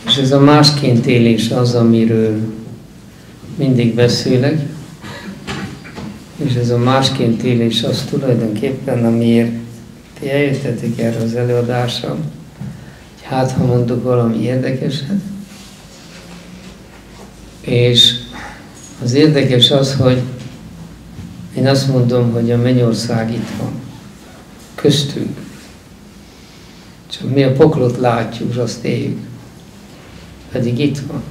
És ez a másként élés az, amiről mindig beszélek, és ez a másként élés az tulajdonképpen, amiért ti eljöttetek erre az előadásra, hogy hát ha mondok valami érdekeset. És az érdekes az, hogy én azt mondom, hogy a mennyország itt van, köztünk. Csak mi a poklot látjuk, azt éljük. Pedig itt van.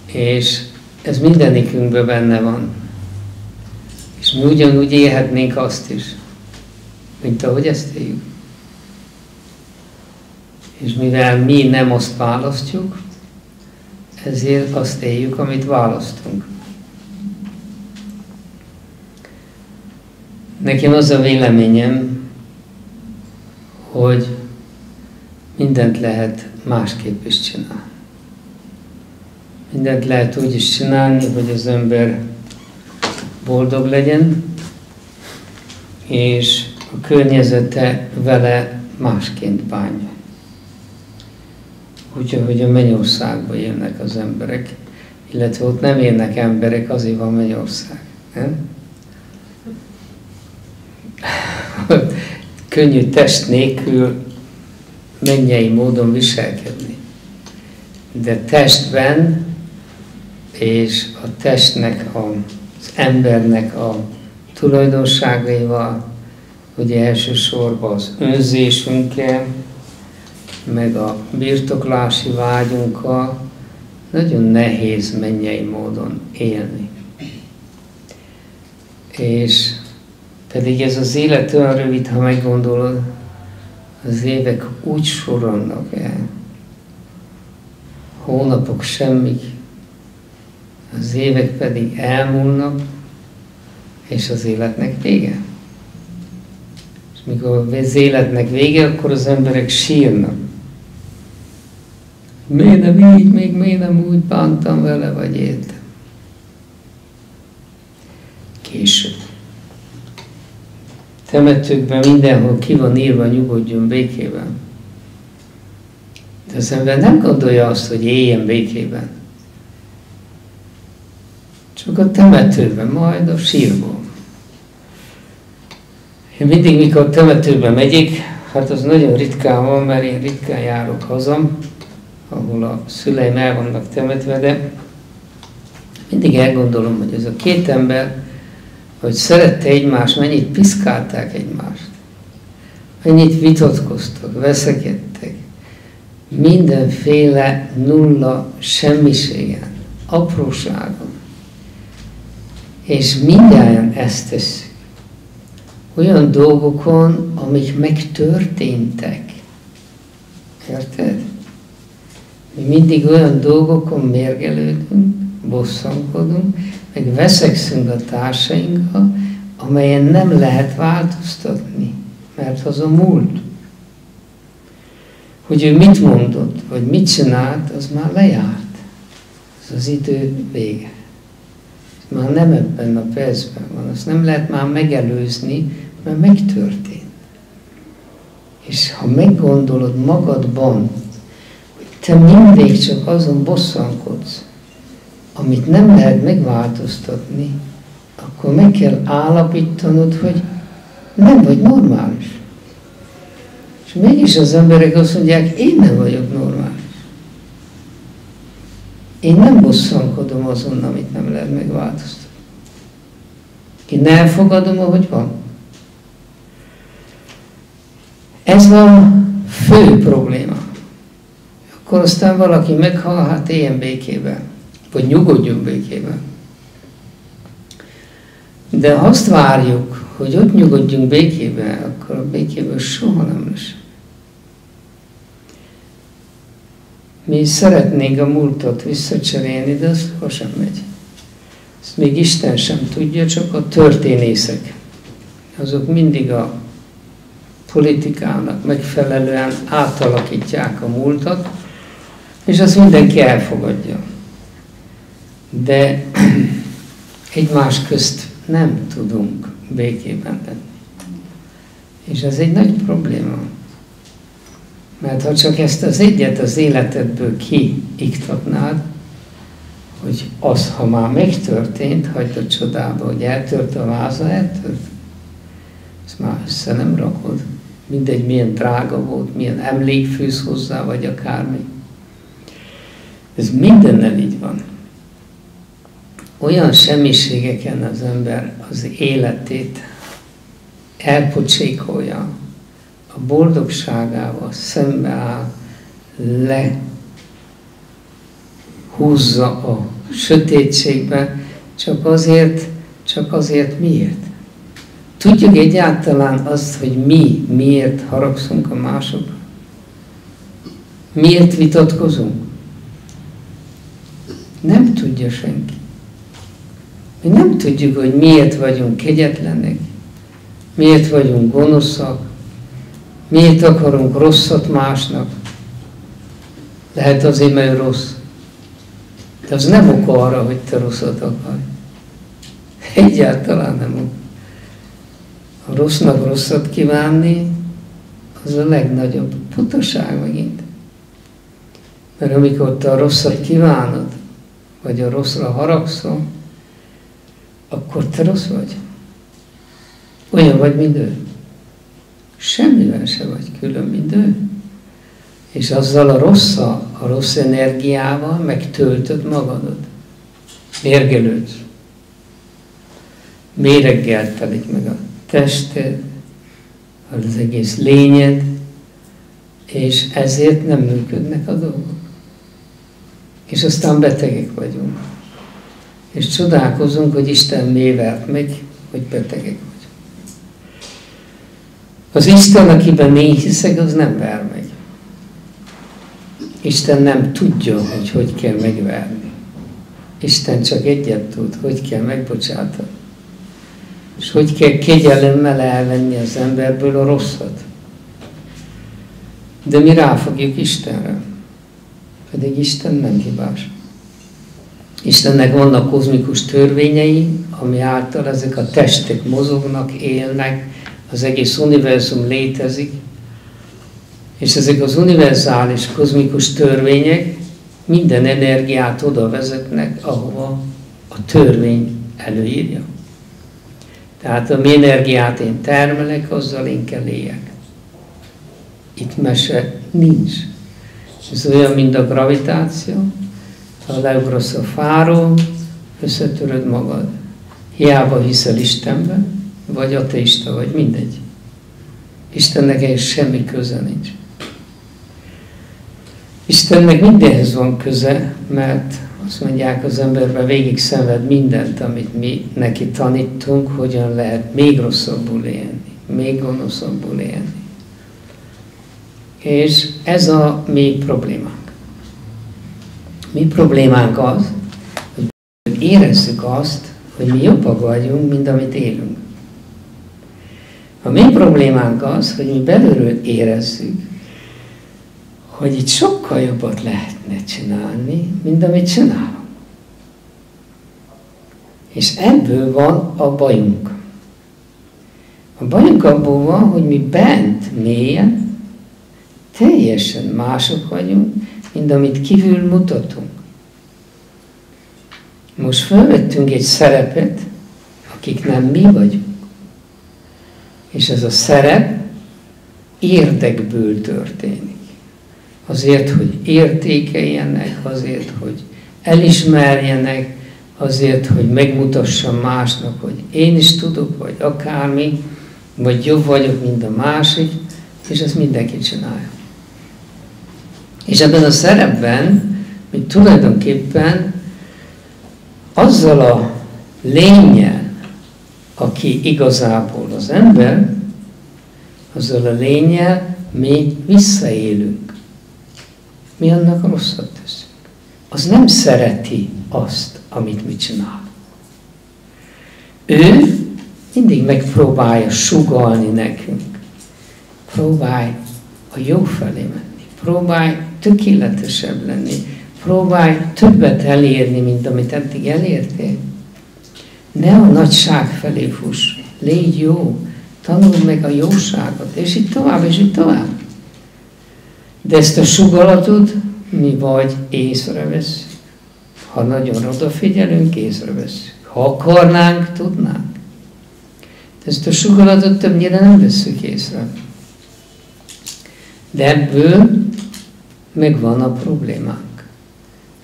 És ez mindenikünkben benne van. És mi ugyanúgy élhetnénk azt is, mint ahogy ezt éljük. És mivel mi nem azt választjuk, ezért azt éljük, amit választunk. Nekem az a véleményem, hogy mindent lehet másképp is csinálni. Mindent lehet úgy is csinálni, hogy az ember boldog legyen, és a környezete vele másként bánja. Úgyhogy a mennyországban élnek az emberek, illetve ott nem élnek emberek, azért van mennyország. Nem? Könnyű test nélkül mennyei módon viselkedni. De testben és a testnek, az embernek a tulajdonságaival, ugye elsősorban az önzésünkkel, meg a birtoklási vágyunkkal nagyon nehéz mennyei módon élni. És pedig ez az élet olyan rövid, ha meggondolod, az évek úgy sorolnak el, hónapok semmik, az évek pedig elmúlnak, és az életnek vége. És mikor az életnek vége, akkor az emberek sírnak. Miért nem így, még miért nem úgy bántam vele, vagy éltem? Később. Temetőkben mindenhol ki van írva, nyugodjon békében. De az ember nem gondolja azt, hogy éljen békében. Csak a temetőben, majd a sírból. Én mindig, mikor a temetőben megyek, hát az nagyon ritkán van, mert én ritkán járok hazam, ahol a szüleim el vannak temetve, de mindig elgondolom, hogy ez a két ember, hogy szerette egymást, mennyit piszkálták egymást, mennyit vitatkoztak, veszekedtek, mindenféle nulla semmiségen, apróságon. És mindjárt ezt tesszük. Olyan dolgokon, amik megtörténtek. Érted? Mi mindig olyan dolgokon mérgelődünk, bosszankodunk, meg veszekszünk a társainkkal, amelyen nem lehet változtatni, mert az a múlt. Hogy ő mit mondott, vagy mit csinált, az már lejárt. Ez az idő vége. Ez már nem ebben a percben van, azt nem lehet már megelőzni, mert megtörtént. És ha meggondolod magadban, hogy te mindig csak azon bosszankodsz, amit nem lehet megváltoztatni, akkor meg kell állapítanod, hogy nem vagy normális. És mégis az emberek azt mondják, én nem vagyok normális. Én nem bosszankodom azon, amit nem lehet megváltoztatni. Én elfogadom, ahogy van. Ez a fő probléma. Akkor aztán valaki meghal, hát éljen békében. Vagy nyugodjon békében. De ha azt várjuk, hogy ott nyugodjunk békében, akkor a békéből soha nem lesz. Mi szeretnénk a múltat visszacserélni, de az sosem megy. Ezt még Isten sem tudja, csak a történészek. Azok mindig a politikának megfelelően átalakítják a múltat, és azt mindenki elfogadja. De egymás közt nem tudunk békében lenni. És ez egy nagy probléma. Mert ha csak ezt az egyet az életedből kiiktatnád, hogy az, ha már megtörtént, hagyd a csodába, hogy eltört a váza, eltört. Ezt már össze nem rakod. Mindegy, milyen drága volt, milyen emlék fűz hozzá, vagy akármi. Ez mindennel így van. Olyan semmiségeken az ember az életét elpocsékolja, a boldogságával szembeáll, lehúzza a sötétségbe, csak azért miért? Tudjuk egyáltalán azt, hogy mi miért haragszunk a másokra? Miért vitatkozunk? Nem tudja senki. Mi nem tudjuk, hogy miért vagyunk kegyetlenek, miért vagyunk gonoszak, miért akarunk rosszat másnak. Lehet azért, mert rossz. De az nem ok arra, hogy te rosszat akarj. Egyáltalán nem ok. A rossznak rosszat kívánni, az a legnagyobb butaság megint. Mert amikor te a rosszat kívánod, vagy a rosszra haragszol, akkor te rossz vagy. Olyan vagy, mint ő. Semmivel se vagy külön, mint ő. És azzal a rossz energiával megtöltöd magadot. Mérgelődsz. Méreggel telik meg a tested, az egész lényed, és ezért nem működnek a dolgok. És aztán betegek vagyunk. És csodálkozunk, hogy Isten miért vert meg, hogy betegek vagyunk. Az Isten, akiben én hiszek, az nem ver meg. Isten nem tudja, hogy kell megverni. Isten csak egyet tud, hogy kell megbocsátani. És hogy kell kegyelemmel elvenni az emberből a rosszat. De mi ráfogjuk Istenre. Pedig Isten nem hibás. Istennek vannak kozmikus törvényei, ami által ezek a testek mozognak, élnek, az egész univerzum létezik, és ezek az univerzális kozmikus törvények minden energiát oda vezetnek, ahova a törvény előírja. Tehát a mi energiát én termelek, azzal én kell éljek. Itt mese nincs. Ez olyan, mint a gravitáció. Ha leugrasz a fáról, összetöröd magad. Hiába hiszel Istenbe, vagy ateista, vagy mindegy. Istennek ehhez semmi köze nincs. Istennek mindenhez van köze, mert azt mondják, az emberben végig szenved mindent, amit mi neki tanítunk, hogyan lehet még rosszabbul élni, még gonoszabbul élni. És ez a mi problémánk. Mi problémánk az, hogy érezzük azt, hogy mi jobbak vagyunk, mint amit élünk. A mi problémánk az, hogy mi belülről érezzük, hogy itt sokkal jobbat lehetne csinálni, mint amit csinálunk. És ebből van a bajunk. A bajunk abból van, hogy mi bent mélyen teljesen mások vagyunk, mint amit kívül mutatunk. Most felvettünk egy szerepet, akik nem mi vagyunk. És ez a szerep érdekből történik. Azért, hogy értékeljenek, azért, hogy elismerjenek, azért, hogy megmutassam másnak, hogy én is tudok, vagy akármi, vagy jobb vagyok, mint a másik, és ezt mindenki csinálja. És ebben a szerepben, mi tulajdonképpen azzal a lénnyel, aki igazából az ember, azzal a lénnyel mi visszaélünk. Mi annak rosszat teszünk. Az nem szereti azt, amit mi csinálunk. Ő mindig megpróbálja sugallni nekünk. Próbálj a jó felé menni. Próbálj tökéletesebb lenni. Próbálj többet elérni, mint amit eddig elértél. Ne a nagyság felé fuss. Légy jó. Tanuld meg a jóságot. És így tovább, és így tovább. De ezt a sugalatot mi vagy észrevesszük. Ha nagyon odafigyelünk, észrevesszük. Ha akarnánk, tudnánk. De ezt a sugalatot többnyire nem vesszük észre. De ebből megvan a problémánk.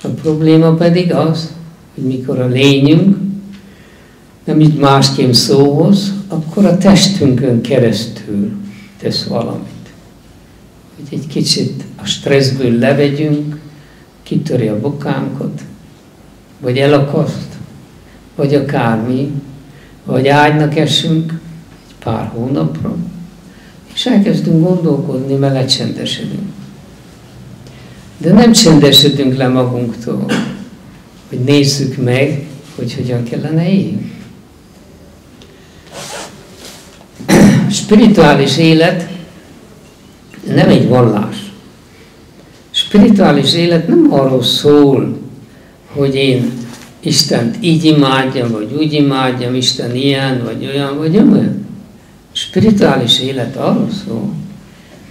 A probléma pedig az, hogy mikor a lényünk nem így másként szóhoz, akkor a testünkön keresztül tesz valamit. Hogy egy kicsit a stresszből levegyünk, kitöri a bokánkat, vagy elakaszt, vagy akármi, vagy ágynak esünk egy pár hónapra, és elkezdünk gondolkodni, mert lecsendesedünk. De nem csendesedünk le magunktól, hogy nézzük meg, hogy hogyan kellene élni. A spirituális élet nem egy vallás. A spirituális élet nem arról szól, hogy én Istent így imádjam, vagy úgy imádjam, Isten ilyen, vagy olyan, vagy olyan. A spirituális élet arról szól,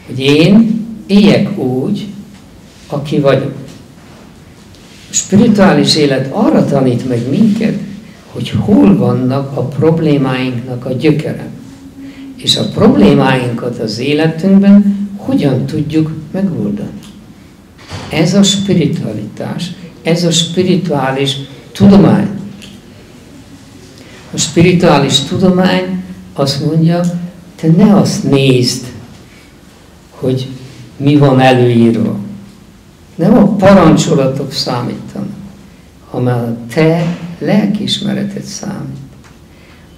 hogy én éljek úgy, aki vagyok. A spirituális élet arra tanít meg minket, hogy hol vannak a problémáinknak a gyökere. És a problémáinkat az életünkben hogyan tudjuk megoldani. Ez a spiritualitás, ez a spirituális tudomány. A spirituális tudomány azt mondja, te ne azt nézd, hogy mi van előírva. Nem a parancsolatok számítanak, hanem a te lelkiismereted számít.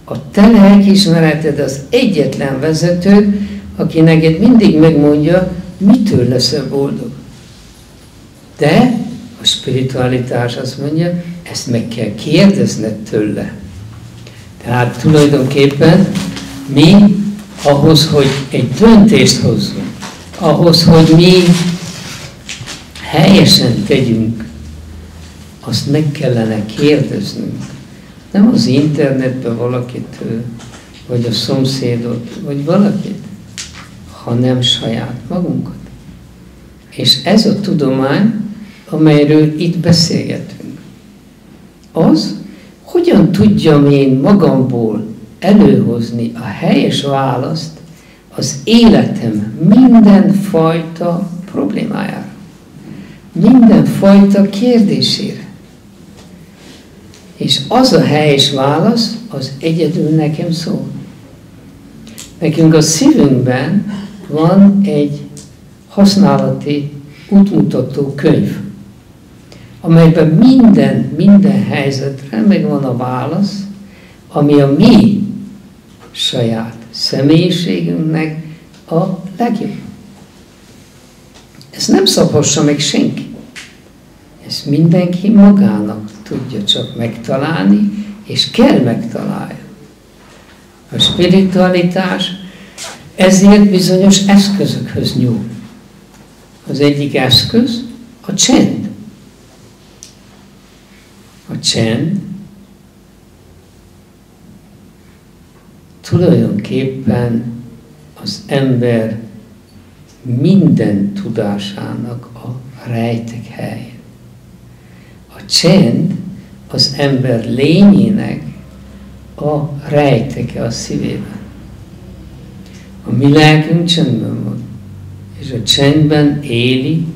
A te lelkiismereted az egyetlen vezető, aki neked mindig megmondja, mitől leszel boldog. De a spiritualitás azt mondja, ezt meg kell kérdezned tőle. Tehát tulajdonképpen mi ahhoz, hogy egy döntést hozzunk, ahhoz, hogy mi helyesen tegyünk, azt meg kellene kérdeznünk. Nem az internetben valakitől, vagy a szomszédot, vagy valakit, hanem saját magunkat. És ez a tudomány, amelyről itt beszélgetünk. Az, hogyan tudjam én magamból előhozni a helyes választ az életem mindenfajta problémájára, mindenfajta kérdésére. És az a helyes válasz, az egyedül nekem szól. Nekünk a szívünkben van egy használati útmutató könyv, amelyben minden helyzetre megvan a válasz, ami a mi saját személyiségünknek a legjobb. Ezt nem szabhassa meg senki. Ezt mindenki magának tudja csak megtalálni, és kell megtalálja. A spiritualitás ezért bizonyos eszközökhöz nyúl. Az egyik eszköz a csend. A csend tulajdonképpen az ember minden tudásának a rejtek helye. A csend az ember lényének a rejteke a szívében. A mi lelkünk csendben van, és a csendben éli,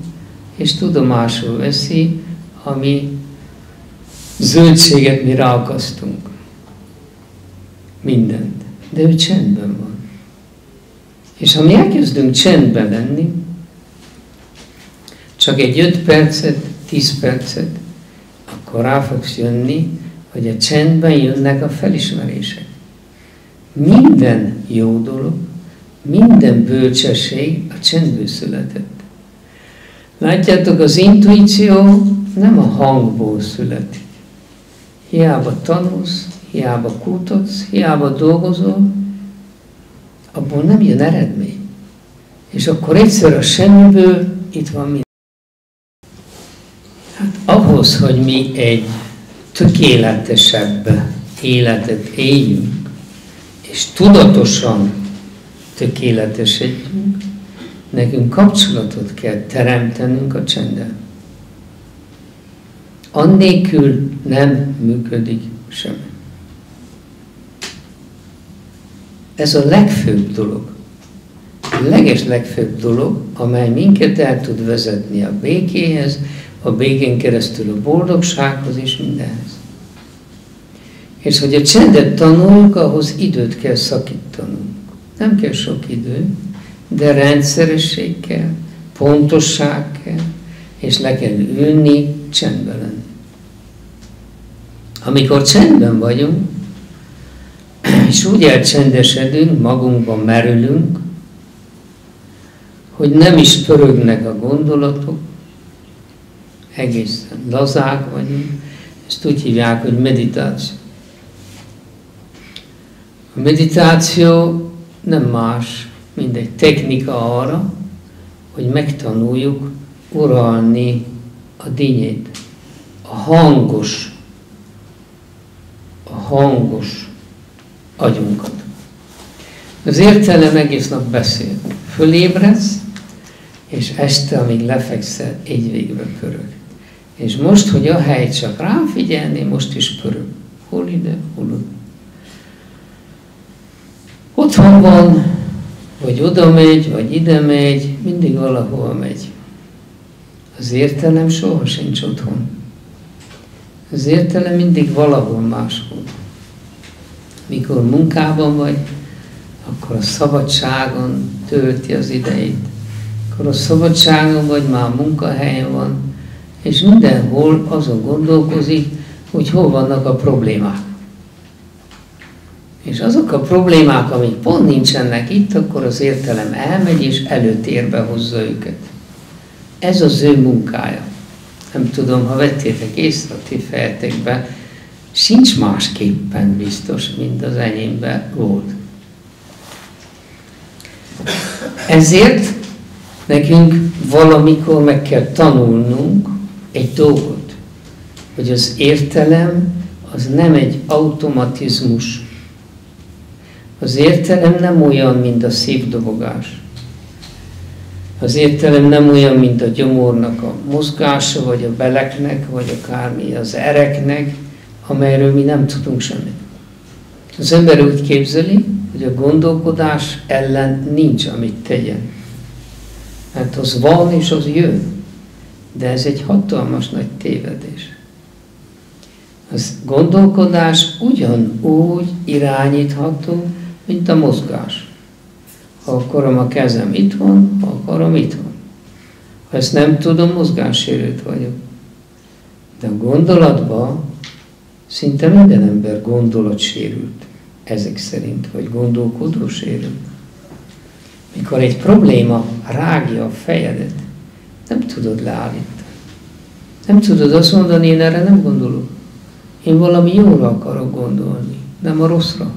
és tudomásul veszi, ami zöldséget mi ráakasztunk. Mindent. De ő csendben van. És ha mi elkezdünk csendben lenni, csak egy 5 percet, 10 percet, akkor rá fogsz jönni, hogy a csendben jönnek a felismerések. Minden jó dolog, minden bölcsesség a csendből született. Látjátok, az intuíció nem a hangból születik. Hiába tanulsz, hiába kutatsz, hiába dolgozol, abból nem jön eredmény. És akkor egyszer a semmiből itt van minden. Hát ahhoz, hogy mi egy tökéletesebb életet éljünk, és tudatosan tökéletesedjünk, nekünk kapcsolatot kell teremtenünk a csenddel. Annélkül nem működik semmi. Ez a legfőbb dolog. A legfőbb dolog, amely minket el tud vezetni a békéhez, a békén keresztül a boldogsághoz és mindenhez. És hogy a csendet tanuljuk, ahhoz időt kell szakítanunk. Nem kell sok idő, de rendszeresség kell, pontosság kell, és le kell ülni, csendben lenni. Amikor csendben vagyunk, és úgy elcsendesedünk, magunkban merülünk, hogy nem is pörögnek a gondolatok, egészen lazák vagyunk, ezt úgy hívják, hogy meditáció. A meditáció nem más, mint egy technika arra, hogy megtanuljuk uralni a dinnyét, a hangos agyunkat. Az értelem egész nap beszél. Fölébredsz, és este, amíg lefekszel, egy végbe pörög. És most, hogy a hely csak rám figyelni, most is pörög. Hol ide, hol oda. Otthon van, vagy oda megy, vagy ide megy, mindig valahol megy. Az értelem soha sincs otthon. Az értelem mindig valahol máshol. Mikor munkában vagy, akkor a szabadságon tölti az idejét. Akkor a szabadságon vagy, már munkahelyen van, és mindenhol azon gondolkozik, hogy hol vannak a problémák. És azok a problémák, amik pont nincsenek itt, akkor az értelem elmegy és előtérbe hozza őket. Ez az ő munkája. Nem tudom, ha vettétek észre a ti fejetekbe, sincs másképpen biztos, mint az enyémben volt. Ezért nekünk valamikor meg kell tanulnunk egy dolgot, hogy az értelem az nem egy automatizmus. Az értelem nem olyan, mint a szívdobogás. Az értelem nem olyan, mint a gyomornak a mozgása, vagy a beleknek, vagy akármi az ereknek, amelyről mi nem tudunk semmit. Az ember úgy képzeli, hogy a gondolkodás ellen nincs, amit tegyen. Hát az van, és az jön. De ez egy hatalmas nagy tévedés. Az gondolkodás ugyanúgy irányítható, mint a mozgás. Ha akarom, a kezem itt van, ha akarom, itt van. Ha ezt nem tudom, mozgássérült vagyok. De a gondolatban szinte minden ember gondolatsérült, ezek szerint, vagy gondolkodósérült. Mikor egy probléma rágja a fejedet, nem tudod leállítani. Nem tudod azt mondani, én erre nem gondolok. Én valami jóra akarok gondolni, nem a rosszra.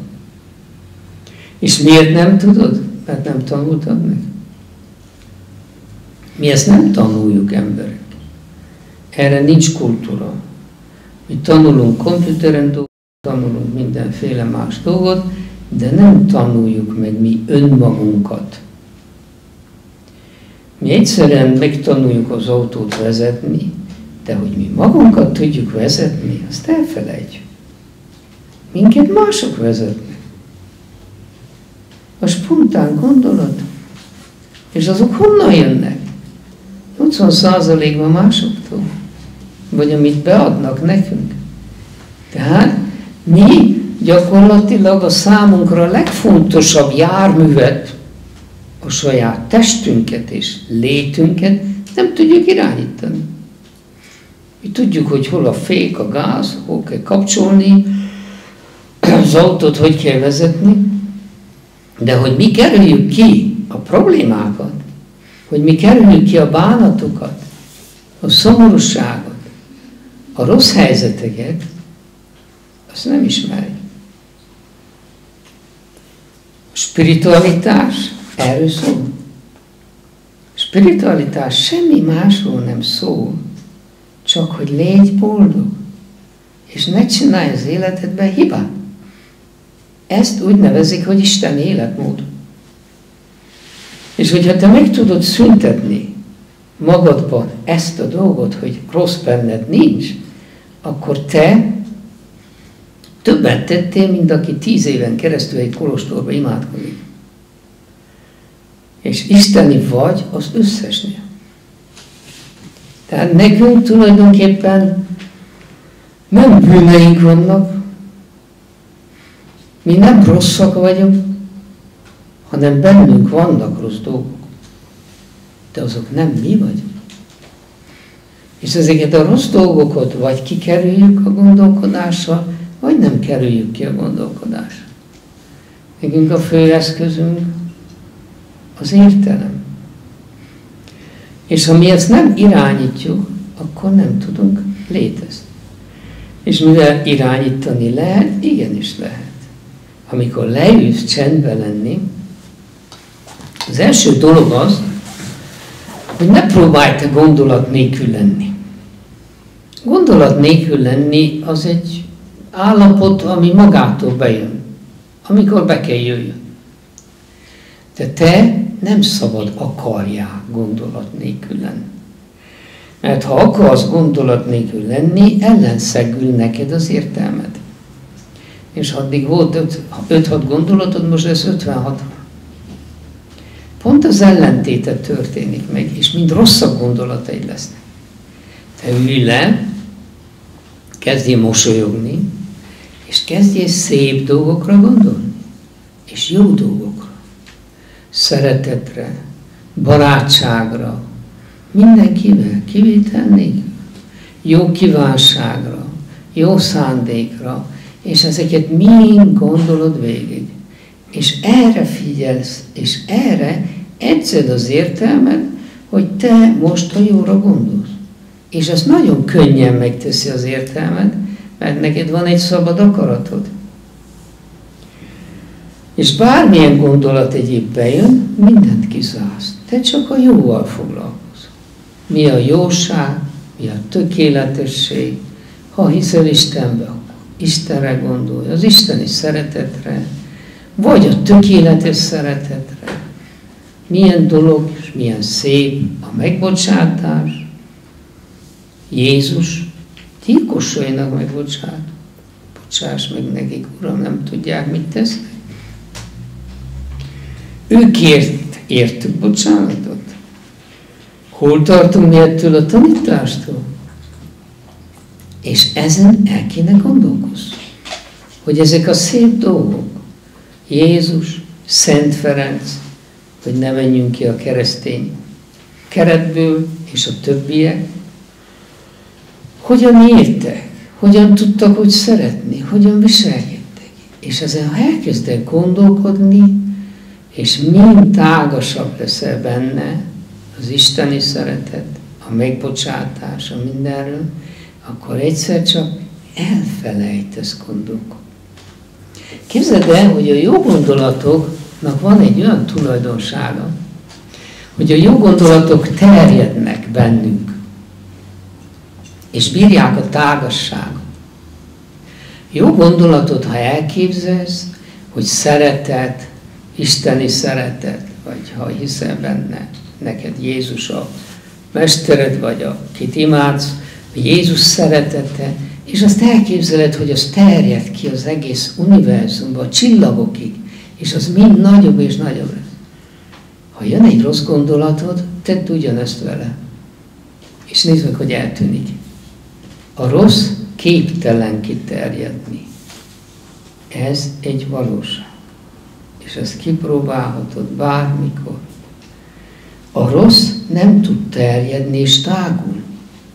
És miért nem tudod? Mert nem tanultad meg. Mi ezt nem tanuljuk, emberek. Erre nincs kultúra. Mi tanulunk komputeren dolgokat, tanulunk mindenféle más dolgot, de nem tanuljuk meg mi önmagunkat. Mi egyszerűen megtanuljuk az autót vezetni, de hogy mi magunkat tudjuk vezetni, azt elfelejtjük. Minket mások vezetnek. A spontán gondolat. És azok honnan jönnek? 80%-ban másoktól. Vagy amit beadnak nekünk. Tehát mi gyakorlatilag a számunkra legfontosabb járművet, a saját testünket és létünket nem tudjuk irányítani. Mi tudjuk, hogy hol a fék, a gáz, hol kell kapcsolni, az autót hogy kell vezetni, de hogy mi kerüljük ki a problémákat, hogy mi kerüljük ki a bánatokat, a szomorúságot, a rossz helyzeteket, azt nem ismerjük. A spiritualitás erről szól. A spiritualitás semmi másról nem szól, csak hogy légy boldog, és ne csinálj az életedben hibát. Ezt úgy nevezik, hogy isteni életmód. És hogyha te meg tudod szüntetni magadban ezt a dolgot, hogy rossz benned nincs, akkor te többet tettél, mint aki 10 éven keresztül egy kolostorba imádkozik. És isteni vagy az összesnél. Tehát nekünk tulajdonképpen nem bűneink vannak, mi nem rosszak vagyunk, hanem bennünk vannak rossz dolgok. De azok nem mi vagyunk. És ezeket a rossz dolgokat vagy kikerüljük a gondolkodással, vagy nem kerüljük ki a gondolkodással. Nekünk a fő eszközünk az értelem. És ha mi ezt nem irányítjuk, akkor nem tudunk létezni. És mivel irányítani lehet, igenis lehet. Amikor leülsz csendbe lenni, az első dolog az, hogy ne próbálj te gondolat nélkül lenni. Gondolat nélkül lenni az egy állapot, ami magától bejön, amikor be kell jöjjön. De te nem szabad akarjál gondolat nélkül lenni. Mert ha akarsz gondolat nélkül lenni, ellenszegül neked az értelmed. És addig volt 5-6 gondolatod, most lesz 56. Pont az ellentéte történik meg, és mind rosszabb gondolataid lesznek. Te ülj le, kezdjél mosolyogni, és kezdjél szép dolgokra gondolni, és jó dolgokra. Szeretetre, barátságra, mindenkivel, kivétel nélkül. Jó kívánságra, jó szándékra, és ezeket mind gondolod végig. És erre figyelsz, és erre edzed az értelmed, hogy te most a jóra gondolsz. És ezt nagyon könnyen megteszi az értelmed, mert neked van egy szabad akaratod. És bármilyen gondolat egyéb bejön, mindent kiszállsz. Te csak a jóval foglalkozz. Mi a jóság, mi a tökéletesség. Ha hiszel Istenbe, akkor Istenre gondolj, az isteni szeretetre, vagy a tökéletes szeretetre. Milyen dolog és milyen szép a megbocsátás. Jézus gyilkosainak megbocsát. Bocsáss meg nekik, Uram, nem tudják, mit tesznek. Ők értük bocsánatot. Hol tartunk mi ettől a tanítástól? És ezen el kéne gondolkozni. Hogy ezek a szép dolgok, Jézus, Szent Ferenc, hogy ne menjünk ki a keresztény keretből, és a többiek, hogyan éltek, hogyan tudtak úgy szeretni, hogyan viselkedtek. És ezen, ha elkezdek gondolkodni, és mind tágasabb leszel benne az isteni szeretet, a megbocsátás, a mindenről, akkor egyszer csak elfelejtesz gondolkodni. Képzeld el, hogy a jó gondolatoknak van egy olyan tulajdonsága, hogy a jó gondolatok terjednek bennünk, és bírják a tágasságot. Jó gondolatot, ha elképzelsz, hogy szeretet, isteni szeretet, vagy ha hiszel benne, neked Jézus a mestered, vagy akit imádsz, Jézus szeretete, és azt elképzeled, hogy az terjed ki az egész univerzumba, a csillagokig, és az mind nagyobb és nagyobb lesz. Ha jön egy rossz gondolatod, tedd ugyanezt vele. És nézd meg, hogy eltűnik. A rossz képtelen kiterjedni. Ez egy valóság. És ezt kipróbálhatod bármikor. A rossz nem tud terjedni és tágulni.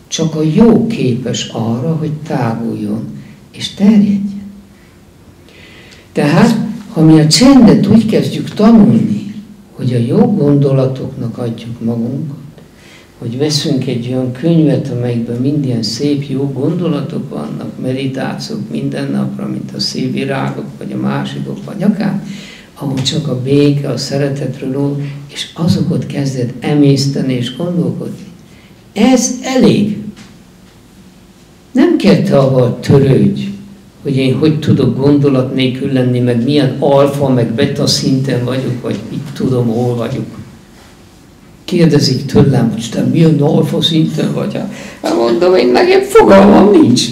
Csak a jó képes arra, hogy táguljon és terjedjen. Tehát, ha mi a csendet úgy kezdjük tanulni, hogy a jó gondolatoknak adjuk magunkat, hogy veszünk egy olyan könyvet, amelyikben minden szép jó gondolatok vannak, meditációk minden napra, mint a szép virágok, vagy a másikok, vagy akár, ahol csak a béke, a szeretetről, és azokat kezded emészteni és gondolkodni. Ez elég. Nem kell te avval törődj, hogy én hogy tudok gondolat nélkül lenni, meg milyen alfa, meg beta szinten vagyok, vagy mit tudom, hol vagyok. kérdezik tőlem, hogy te milyen alfa szinten vagy? Hát mondom, én nekem fogalmam nincs.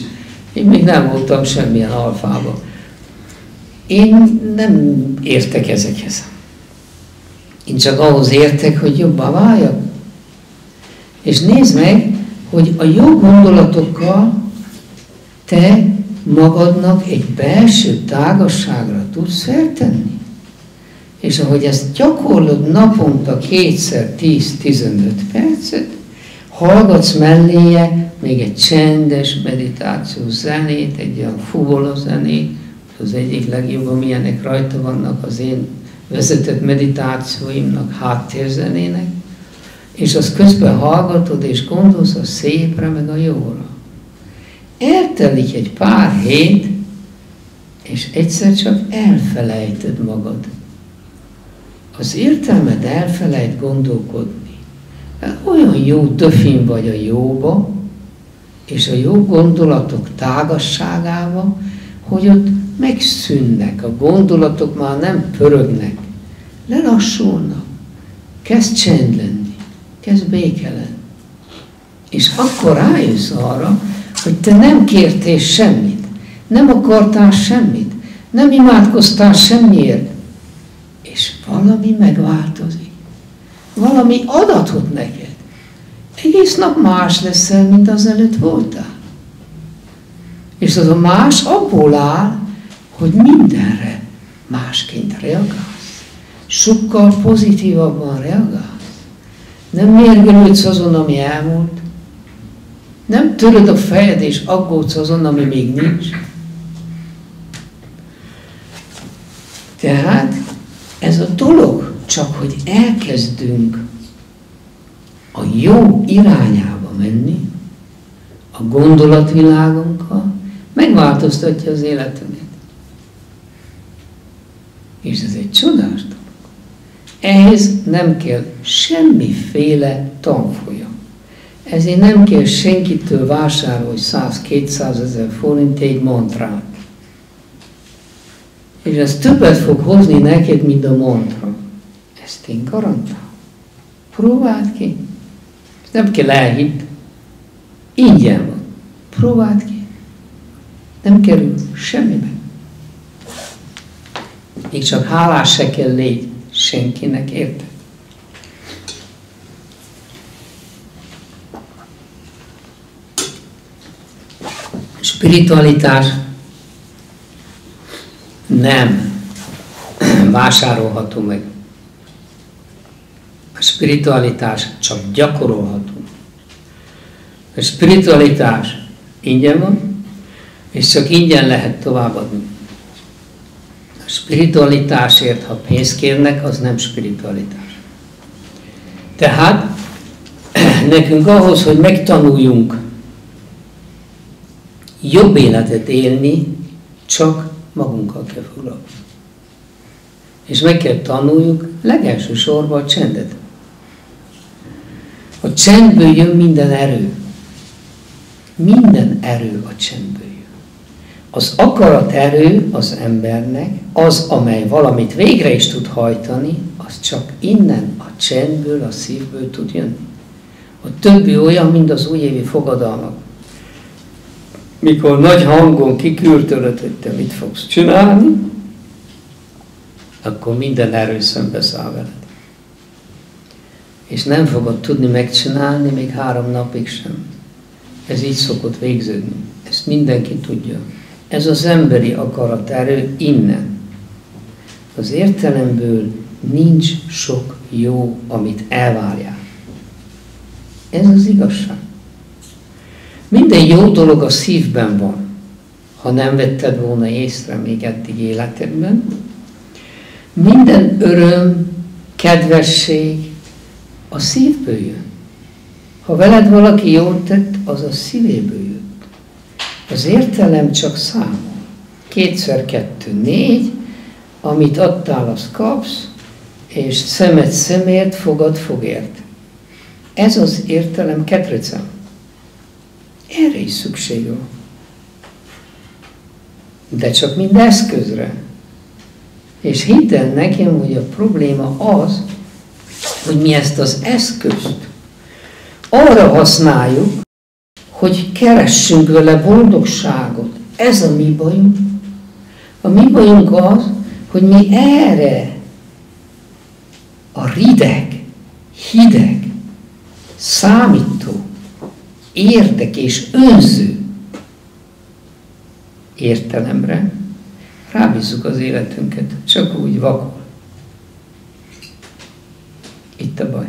Én még nem voltam semmilyen alfában. Én nem értek ezekhez. Én csak ahhoz értek, hogy jobban váljak. És nézd meg, hogy a jó gondolatokkal te magadnak egy belső tágasságra tudsz feltenni. És ahogy ezt gyakorlod naponta 2-szer 10-15 percet, hallgatsz melléje még egy csendes meditációs zenét, egy olyan fuvola zenét, az egyik legjobb, amilyenek rajta vannak az én vezetett meditációimnak, háttérzenének, és azt közben hallgatod és gondolsz a szépre meg a jóra. Eltelik egy pár hét, és egyszer csak elfelejted magad. Az értelmed elfelejt gondolkodni. Olyan jó döfin vagy a jóba, és a jó gondolatok tágasságába, hogy ott megszűnnek, a gondolatok már nem pörögnek, lelassulnak, kezd csend lenni, kezd béke lenni. És akkor rájössz arra, hogy te nem kértél semmit, nem akartál semmit, nem imádkoztál semmiért, és valami megváltozik. Valami adatot neked. Egész nap más leszel, mint azelőtt voltál. És az a más abból áll, hogy mindenre másként reagálsz. Sokkal pozitívabban reagálsz. Nem mérgelődsz azon, ami elmúlt. Nem töröd a fejed és aggódsz azon, ami még nincs. Tehát ez a dolog csak, hogy elkezdünk a jó irányába menni, a gondolatvilágunkkal, megváltoztatja az életünket. És ez egy csodás dolog. Ehhez nem kell semmiféle tanfolyam. Ezért nem kell senkitől vásárolni 100-200 ezer forintért mantrát. És ez többet fog hozni neked, mint a mantra. Ezt én garantálom. Próbáld ki. Nem kell elhidd. Ingyen van. Próbáld ki. Nem kerül semmibe. Még csak hálás se kell légy senkinek, érted? Spiritualitás nem vásárolható meg. A spiritualitás csak gyakorolható. A spiritualitás ingyen van, és csak ingyen lehet továbbadni. A spiritualitásért, ha pénzt kérnek, az nem spiritualitás. Tehát nekünk ahhoz, hogy megtanuljunk jobb életet élni, csak magunkkal kell foglalkozni. És meg kell tanuljuk legelső sorban a csendet. A csendből jön minden erő. Minden erő a csendből jön. Az akarat erő az embernek, az, amely valamit végre is tud hajtani, az csak innen, a csendből, a szívből tud jönni. A többi olyan, mint az újévi fogadalmak. Mikor nagy hangon kiküldtölöd, hogy te mit fogsz csinálni, akkor minden erő szembeszáll veled. És nem fogod tudni megcsinálni még 3 napig sem. Ez így szokott végződni. Ezt mindenki tudja. Ez az emberi akaraterő innen. Az értelemből nincs sok jó, amit elvárják. Ez az igazság. Minden jó dolog a szívben van, ha nem vetted volna észre még eddig életedben. Minden öröm, kedvesség a szívből jön. Ha veled valaki jót tett, az a szívéből jött. Az értelem csak számol. 2x2 4, amit adtál, azt kapsz, és szemed szemért, fogad fogért. Ez az értelem ketrecem. Erre is szükség van. De csak mind eszközre. És hidd el nekem, hogy a probléma az, hogy mi ezt az eszközt arra használjuk, hogy keressünk vele boldogságot. Ez a mi bajunk. A mi bajunk az, hogy mi erre a rideg, hideg, számító, érdek és önző értelemre rábízzuk az életünket, csak úgy vakul. Itt a baj.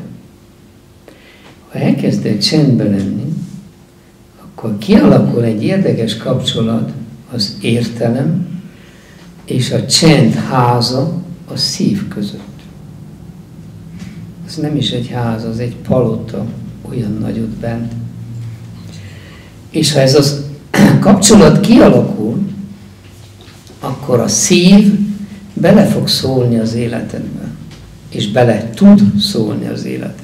Ha elkezded csendbe lenni, akkor kialakul egy érdekes kapcsolat az értelem és a csend háza a szív között. Ez nem is egy ház, az egy palota, olyan nagyot bent. És ha ez az kapcsolat kialakul, akkor a szív bele fog szólni az életedbe, és bele tud szólni az életedbe.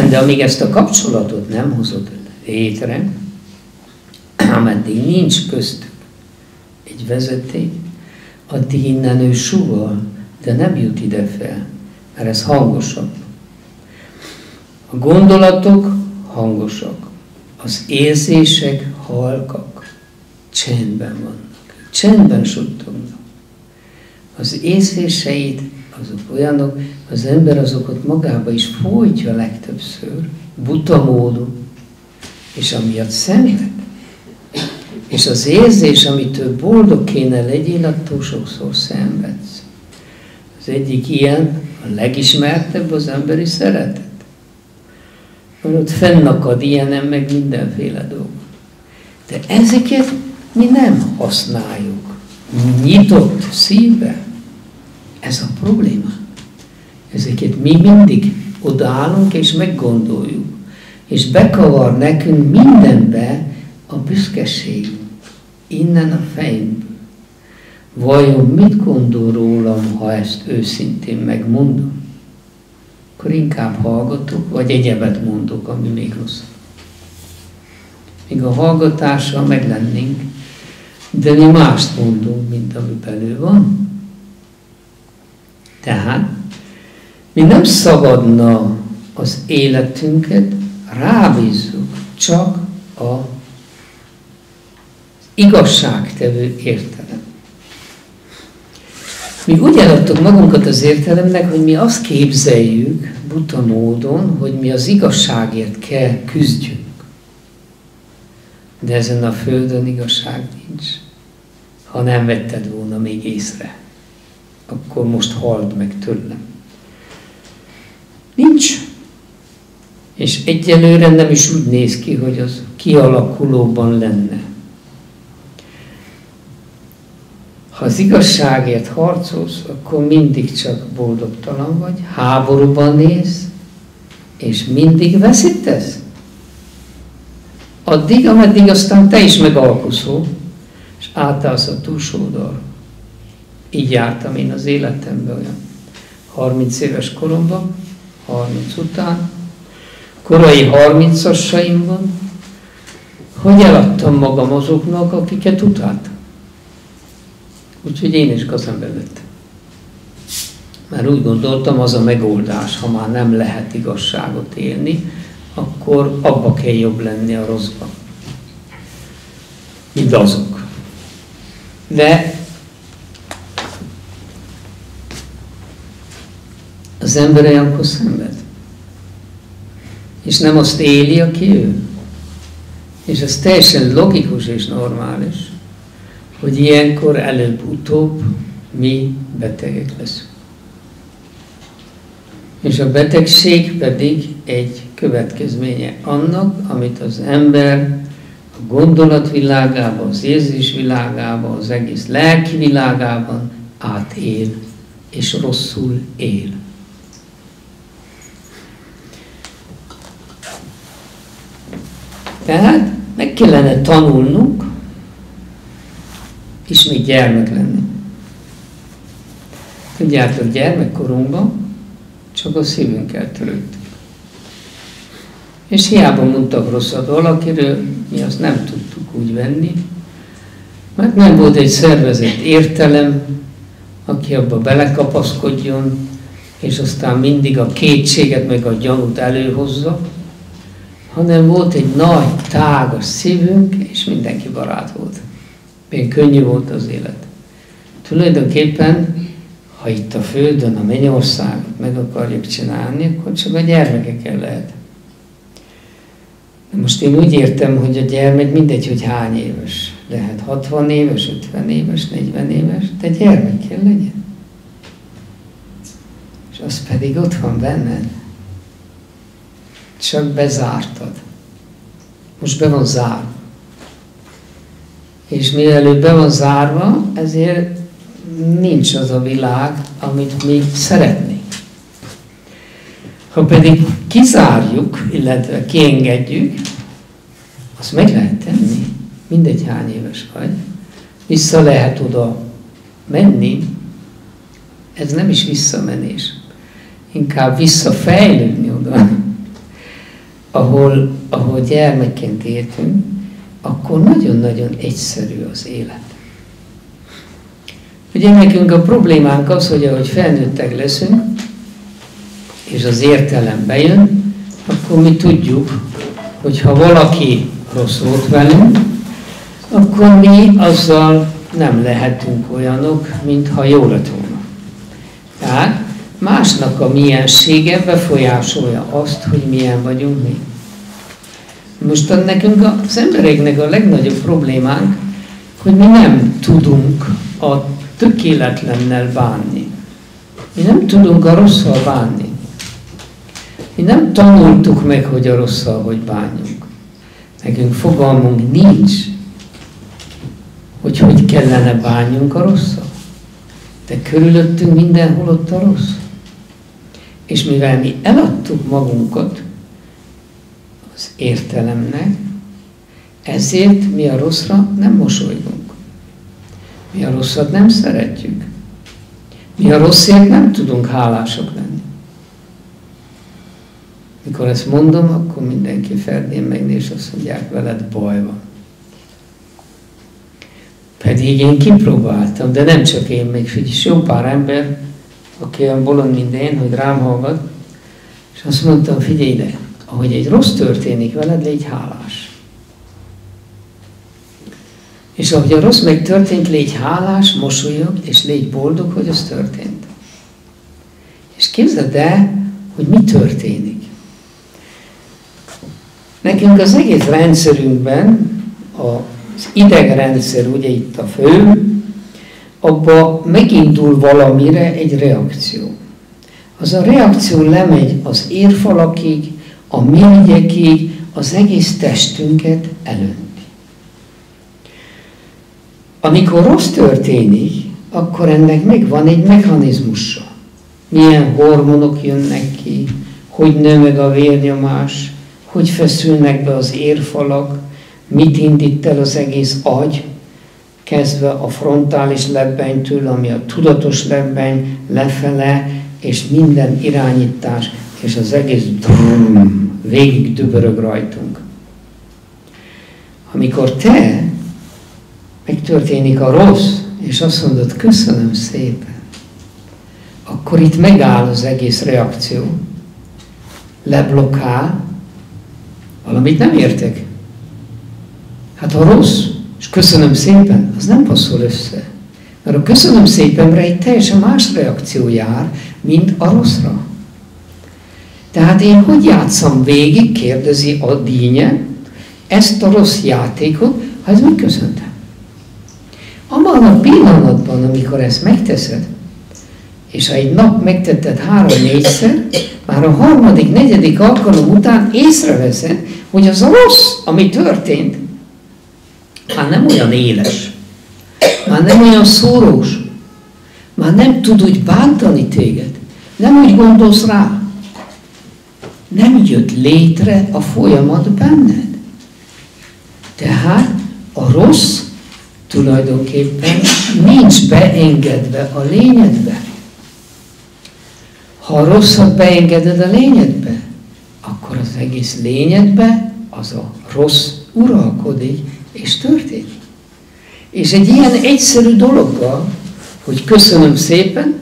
De amíg ezt a kapcsolatot nem hozod létre, ameddig nincs köztük egy vezeték, addig innen ő sugal, de nem jut ide fel, mert ez hangosabb. A gondolatok hangosak, az érzések halkak, csendben vannak, csendben suttognak. Az érzéseid azok olyanok, az ember azokat magába is folytja legtöbbször, buta módon, és amiatt szenved. És az érzés, amitől boldog kéne legyél, attól sokszor szenvedsz. Az egyik ilyen, a legismertebb az emberi szeretet. Mert ott fennakad ilyenen meg mindenféle dolog. De ezeket mi nem használjuk. Nyitott szívvel. Ez a probléma. Ezeket mi mindig odaállunk és meggondoljuk. És bekavar nekünk mindenbe a büszkeség. Innen a fejünkből. Vajon mit gondol rólam, ha ezt őszintén megmondom? Akkor inkább hallgatok, vagy egyebet mondok, ami még rosszabb. Míg a hallgatással meg lennénk, de mi mást mondunk, mint ami belül van. Tehát mi nem szabadna az életünket rábízzuk csak a igazságtevő értelem. Mi úgy eladtuk magunkat az értelemnek, hogy mi azt képzeljük buta módon, hogy mi az igazságért kell küzdjünk. De ezen a földön igazság nincs. Ha nem vetted volna még észre, akkor most halld meg tőlem. Nincs. És egyelőre nem is úgy néz ki, hogy az kialakulóban lenne. Ha az igazságért harcolsz, akkor mindig csak boldogtalan vagy, háborúban néz, és mindig veszítesz. Addig, ameddig aztán te is megalkuszol, és átállsz a túlsó oldalra. Így jártam én az életemben olyan 30 éves koromban, 30 után, korai 30-asaimban, hogy eladtam magam azoknak, akiket utáltam. Úgyhogy én is gazember lettem. Mert úgy gondoltam, az a megoldás, ha már nem lehet igazságot élni, akkor abba kell jobb lenni a rosszban. Mint azok. De az ember olyankor szenved. És nem azt éli, aki ő. És ez teljesen logikus és normális, hogy ilyenkor előbb-utóbb mi betegek leszünk. És a betegség pedig egy következménye annak, amit az ember a gondolatvilágában, az érzésvilágában, az egész lelki világában átél, és rosszul él. Tehát meg kellene tanulnunk, ismét gyermek lenni. Tudjátok, gyermekkorunkban csak a szívünkkel törődtünk. És hiába mondtak rosszat valakiről, mi azt nem tudtuk úgy venni, mert nem volt egy szervezett értelem, aki abba belekapaszkodjon, és aztán mindig a kétséget meg a gyanút előhozza, hanem volt egy nagy, tágas szívünk, és mindenki barát volt. Milyen könnyű volt az élet. Tulajdonképpen, ha itt a Földön, a mennyországot meg akarjuk csinálni, akkor csak a gyermekekkel lehet. Most én úgy értem, hogy a gyermek mindegy, hogy hány éves. Lehet 60 éves, 50 éves, 40 éves, de gyermek kell legyen. És az pedig ott van benned. Csak bezártad. Most be van zárva. És mielőtt be van zárva, ezért nincs az a világ, amit mi szeretnénk. Ha pedig kizárjuk, illetve kiengedjük, azt meg lehet tenni. Mindegy hány éves vagy. Vissza lehet oda menni. Ez nem is visszamenés. Inkább visszafejlődni oda, ahol gyermekként éltünk, akkor nagyon-nagyon egyszerű az élet. Ugye nekünk a problémánk az, hogy ahogy felnőttek leszünk, és az értelem bejön, akkor mi tudjuk, hogy ha valaki rossz volt velünk, akkor mi azzal nem lehetünk olyanok, mintha jó lett volna. Tehát másnak a miensége befolyásolja azt, hogy milyen vagyunk mi. Most nekünk az embereknek a legnagyobb problémánk, hogy mi nem tudunk a tökéletlennel bánni. Mi nem tudunk a rosszal bánni. Mi nem tanultuk meg, hogy a rosszal hogy bánjunk. Nekünk fogalmunk nincs, hogy hogy kellene bánjunk a rosszal. De körülöttünk mindenhol ott a rossz. És mivel mi eladtuk magunkat az értelemnek, ezért mi a rosszra nem mosolygunk. Mi a rosszat nem szeretjük. Mi a rosszért nem tudunk hálásak lenni. Mikor ezt mondom, akkor mindenki ferdén megnéz, és azt mondják, veled baj van. Pedig én kipróbáltam, de nem csak én, még figyelj, jó pár ember, aki olyan bolond, mint én, hogy rám hallgat, és azt mondtam, figyelj ide, ahogy egy rossz történik veled, légy hálás. És ahogy a rossz megtörtént, légy hálás, mosolyog, és légy boldog, hogy az történt. És képzeld el, hogy mi történik. Nekünk az egész rendszerünkben, az idegrendszer, ugye itt a fő, abba megindul valamire egy reakció. Az a reakció lemegy az érfalakig, a mirigyekig, az egész testünket elönti. Amikor rossz történik, akkor ennek megvan egy mechanizmusa. Milyen hormonok jönnek ki, hogy nő meg a vérnyomás, hogy feszülnek be az érfalak, mit indít el az egész agy, kezdve a frontális lebbenytől, ami a tudatos lebbeny lefele, és minden irányítás, és az egész végig dübörög rajtunk. Amikor te megtörténik a rossz, és azt mondod, köszönöm szépen, akkor itt megáll az egész reakció, leblokkál, valamit nem értek. Hát a rossz, és köszönöm szépen, az nem passzol össze. Mert a köszönöm szépenre egy teljesen más reakció jár, mint a rosszra. Tehát én hogy játszom végig, kérdezi a dínye, ezt a rossz játékot, ha ez megköszöntem. Abban a pillanatban, amikor ezt megteszed, és ha egy nap megtetted 3-4-szer, már a harmadik, negyedik alkalom után észreveszed, hogy az a rossz, ami történt, már nem olyan éles, már nem olyan szórós, már nem tud úgy bántani téged, nem úgy gondolsz rá. Nem jött létre a folyamat benned. Tehát a rossz tulajdonképpen nincs beengedve a lényedbe. Ha a rosszat beengeded a lényedbe, akkor az egész lényedbe az a rossz uralkodik és történik. És egy ilyen egyszerű dologgal, hogy köszönöm szépen,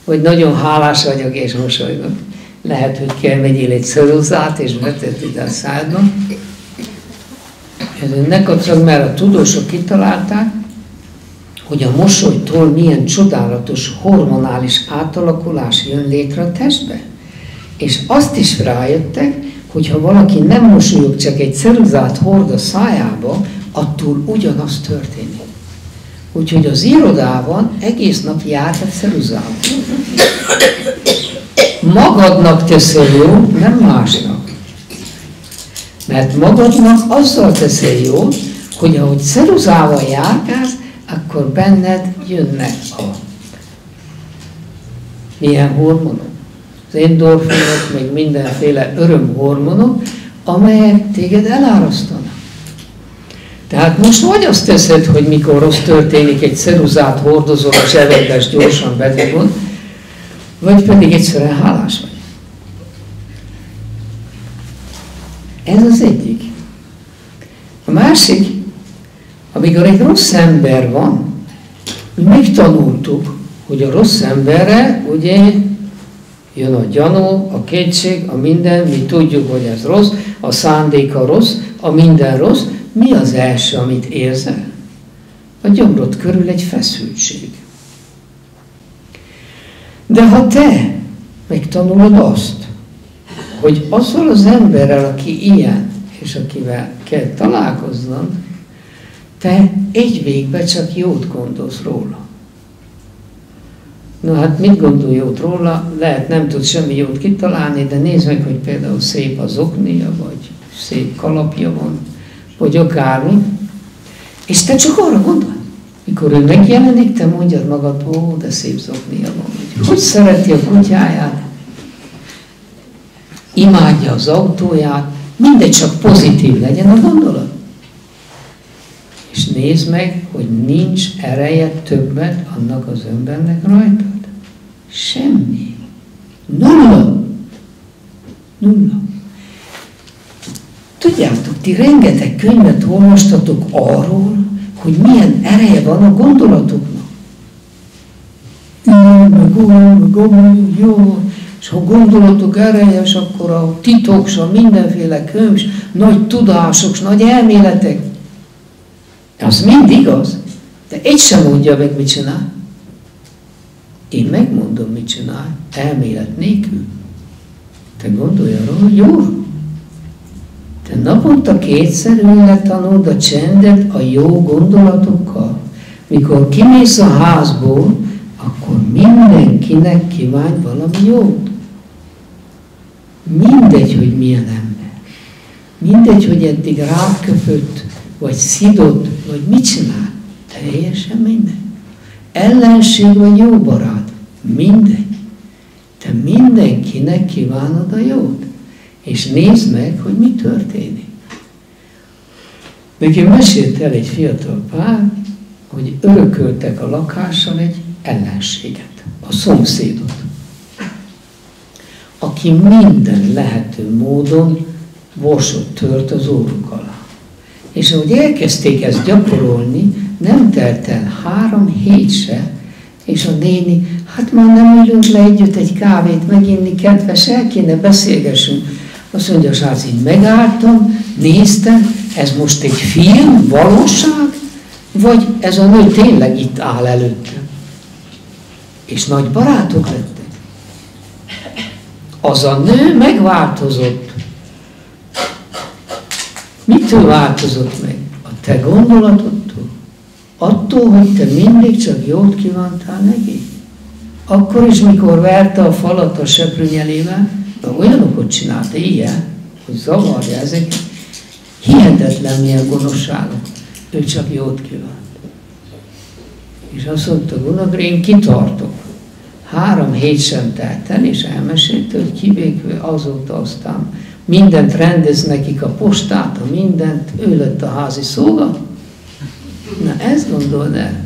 vagy nagyon hálás vagyok és mosolygok. Lehet, hogy kell vegyél egy ceruzát és vetett ide a szádba. Ne kapcsolat, mert a tudósok kitalálták, hogy a mosolytól milyen csodálatos hormonális átalakulás jön létre a testbe. És azt is rájöttek, hogy ha valaki nem mosolyog, csak egy ceruzát hord a szájába, attól ugyanaz történik. Úgyhogy az irodában egész nap járt a ceruzával. Magadnak teszel jó, nem másnak. Mert magadnak azzal teszel jó, hogy ahogy ceruzával járkálsz, akkor benned jönnek a milyen hormonok. Az endorfinok, meg mindenféle örömhormonok, amelyek téged elárasztanak. Tehát most vagy azt teszed, hogy mikor rossz történik, egy ceruzát hordozol a zsebedbe, és gyorsan bedugod, vagy pedig egyszerűen hálás vagy. Ez az egyik. A másik, amikor egy rossz ember van, mi megtanultuk, hogy a rossz emberre ugye jön a gyanú, a kétség, a minden, mi tudjuk, hogy ez rossz, a szándéka rossz, a minden rossz. Mi az első, amit érzel? A gyomrod körül egy feszültség. De ha te megtanulod azt, hogy azzal az emberrel, aki ilyen, és akivel kell találkoznod, te egy végben csak jót gondolsz róla. Na hát mit gondol jót róla? Lehet nem tud semmi jót kitalálni, de nézd meg, hogy például szép az oknia, vagy szép kalapja van, vagy akármi, és te csak arra gondol. Mikor ő megjelenik, te mondjad magad, ó, de szép zoknia van. Hogy szereti a kutyáját, imádja az autóját, mindegy, csak pozitív legyen a gondolat. És nézd meg, hogy nincs ereje többet annak az embernek rajtad. Semmi. Nulla. Nulla. Tudjátok, ti rengeteg könyvet olvastatok arról, hogy milyen ereje van a gondolatoknak. Jó, és ha gondolatok erejes, akkor a titok, a mindenféle könyv, nagy tudások, nagy elméletek. Az mind igaz, de egy sem mondja meg, mit csinál. Én megmondom, mit csinál, elmélet nélkül. Te gondolj arra, hogy jó. Te naponta kétszer ülne tanuld a csendet a jó gondolatokkal. Mikor kimész a házból, akkor mindenkinek kívánj valami jót. Mindegy, hogy milyen ember. Mindegy, hogy eddig ráköpött, vagy szidott, vagy mit csinál. Teljesen mindegy. Ellenség vagy jó barát. Mindegy. Te mindenkinek kívánod a jót. És nézd meg, hogy mi történik. Nekem mesélt el egy fiatal pár, hogy örököltek a lakással egy ellenséget, a szomszédot, aki minden lehető módon borsot tört az óruk alá. És ahogy elkezdték ezt gyakorolni, nem telt el 3 hét se, és a néni, hát már nem ülünk le együtt egy kávét meginni, kedves, el kéne beszélgessünk. Azt mondja, srác, így megálltam, néztem, ez most egy film, valóság, vagy ez a nő tényleg itt áll előttem. És nagy barátok lettek. Az a nő megváltozott. Mitől változott meg? A te gondolatodtól. Attól, hogy te mindig csak jót kívántál neki. Akkor is, mikor verte a falat a seprőnyelével, olyanokat csinálta ilyen, hogy zavarja ezek. Hihetetlen milyen gonoszságok. Ő csak jót kívánt. És azt mondta, Gunagr, én kitartok. 3 hét sem telt el, és elmesélte, hogy kibékve azóta aztán mindent rendez nekik, a postát, a mindent, ő lett a házi szolga. Na ezt gondold el.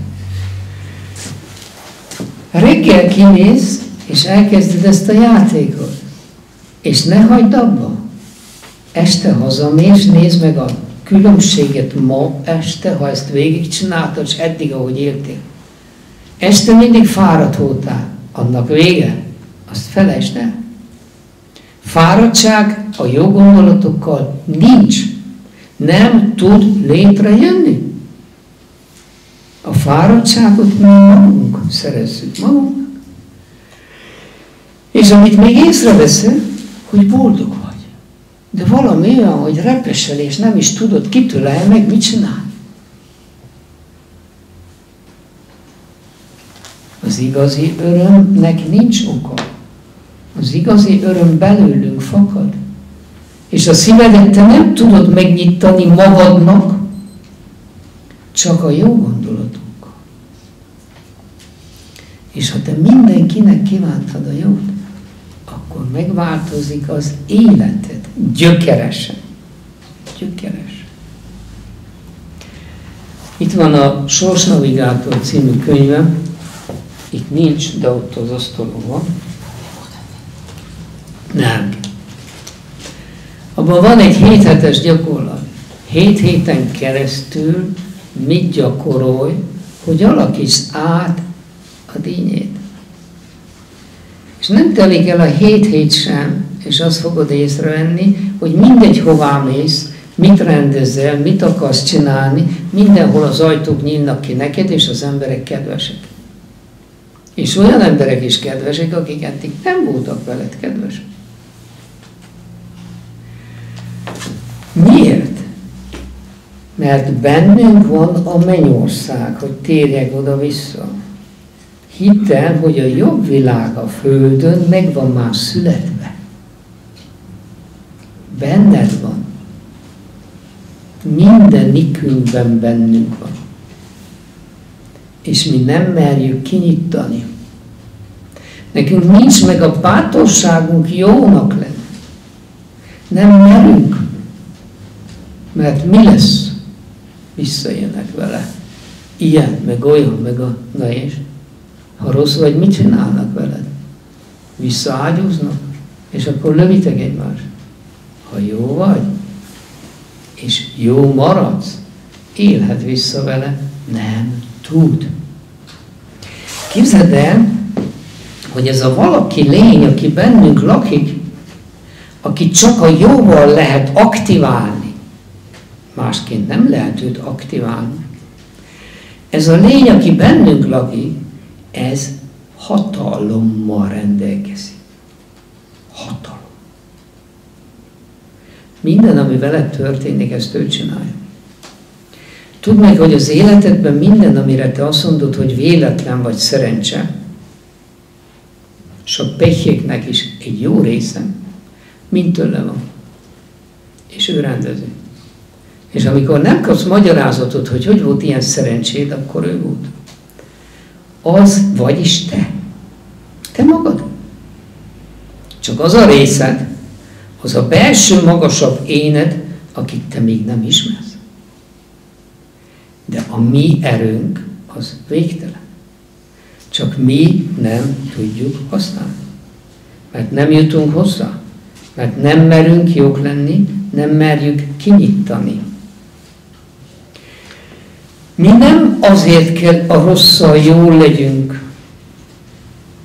Reggel kimész, és elkezded ezt a játékot. És ne hagyd abba. Este hazamész, nézd meg a különbséget ma este, ha ezt végigcsináltad, és eddig, ahogy éltél. Este mindig fáradt voltál. annak vége, azt felejtsd el. Fáradtság a jó gondolatokkal nincs. Nem tud létrejönni. A fáradtságot mi magunk szerezzük magunknak. És amit még észreveszel, hogy boldog vagy. De valami olyan, hogy repesel, és nem is tudod, kitől el meg mit csinál. Az igazi örömnek nincs oka. Az igazi öröm belőlünk fakad. És a szívedet te nem tudod megnyitani magadnak, csak a jó gondolatokkal. És ha te mindenkinek kívántad a jót, akkor megváltozik az életed gyökeresen. Gyökeresen. Itt van a Sorsnavigátor című könyve, itt nincs, de ott az asztalon van. Nem. Abban van egy 7 hetes gyakorlat. 7 héten keresztül mit gyakorolj, hogy alakítsd át a dínyét. És nem telik el a 7 hét sem, és azt fogod észrevenni, hogy mindegy hová mész, mit rendezel, mit akarsz csinálni, mindenhol az ajtók nyílnak ki neked, és az emberek kedvesek. És olyan emberek is kedvesek, akik eddig nem voltak veled kedvesek. Miért? Mert bennünk van a mennyország, hogy térjek oda-vissza. Hidd el, hogy a jobb világ a földön meg van már születve. Benned van. Mindenikünkben bennünk van. És mi nem merjük kinyitani. Nekünk nincs meg a bátorságunk jónak lenni. Nem merünk. Mert mi lesz? Visszajönnek vele. Ilyen, meg olyan, meg a... Na és? Ha rossz vagy, mit csinálnak veled? Visszaágyúznak, és akkor lövitek egymást. Ha jó vagy, és jó maradsz, élhet vissza vele, nem tud. Képzeld el, hogy ez a valaki lény, aki bennünk lakik, aki csak a jóval lehet aktiválni, másként nem lehet őt aktiválni. Ez a lény, aki bennünk lakik, ez hatalommal rendelkezik. Hatalom. Minden, ami veled történik, ezt ő csinálja. Tudd meg, hogy az életedben minden, amire te azt mondod, hogy véletlen vagy szerencse, és a pehjéknek is egy jó része, mind tőle van. És ő rendezi. És amikor nem kapsz magyarázatot, hogy hogy volt ilyen szerencséd, akkor ő volt. Az vagyis te. Te magad. Csak az a részed, az a belső magasabb éned, akit te még nem ismersz. De a mi erőnk az végtelen. Csak mi nem tudjuk használni. Mert nem jutunk hozzá. Mert nem merünk jók lenni, nem merjük kinyitani. Mi nem azért kell a rosszal jól legyünk,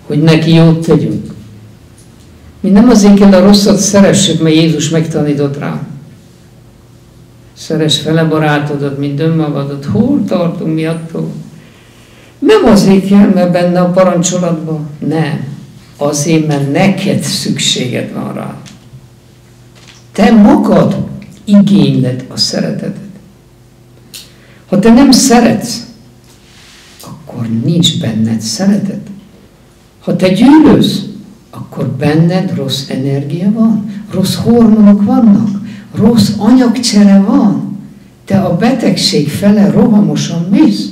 hogy neki jót tegyünk. Mi nem azért kell a rosszat szeressük, mert Jézus megtanított rá. Szeress fele barátodat, mint önmagadat. Hol tartunk mi attól? Nem azért kell, mert benne a parancsolatban. Nem. Azért, mert neked szükséged van rá. Te magad igényled a szeretetet. Ha te nem szeretsz, akkor nincs benned szeretet. Ha te gyűlölsz, akkor benned rossz energia van, rossz hormonok vannak, rossz anyagcsere van. Te a betegség fele rohamosan mész.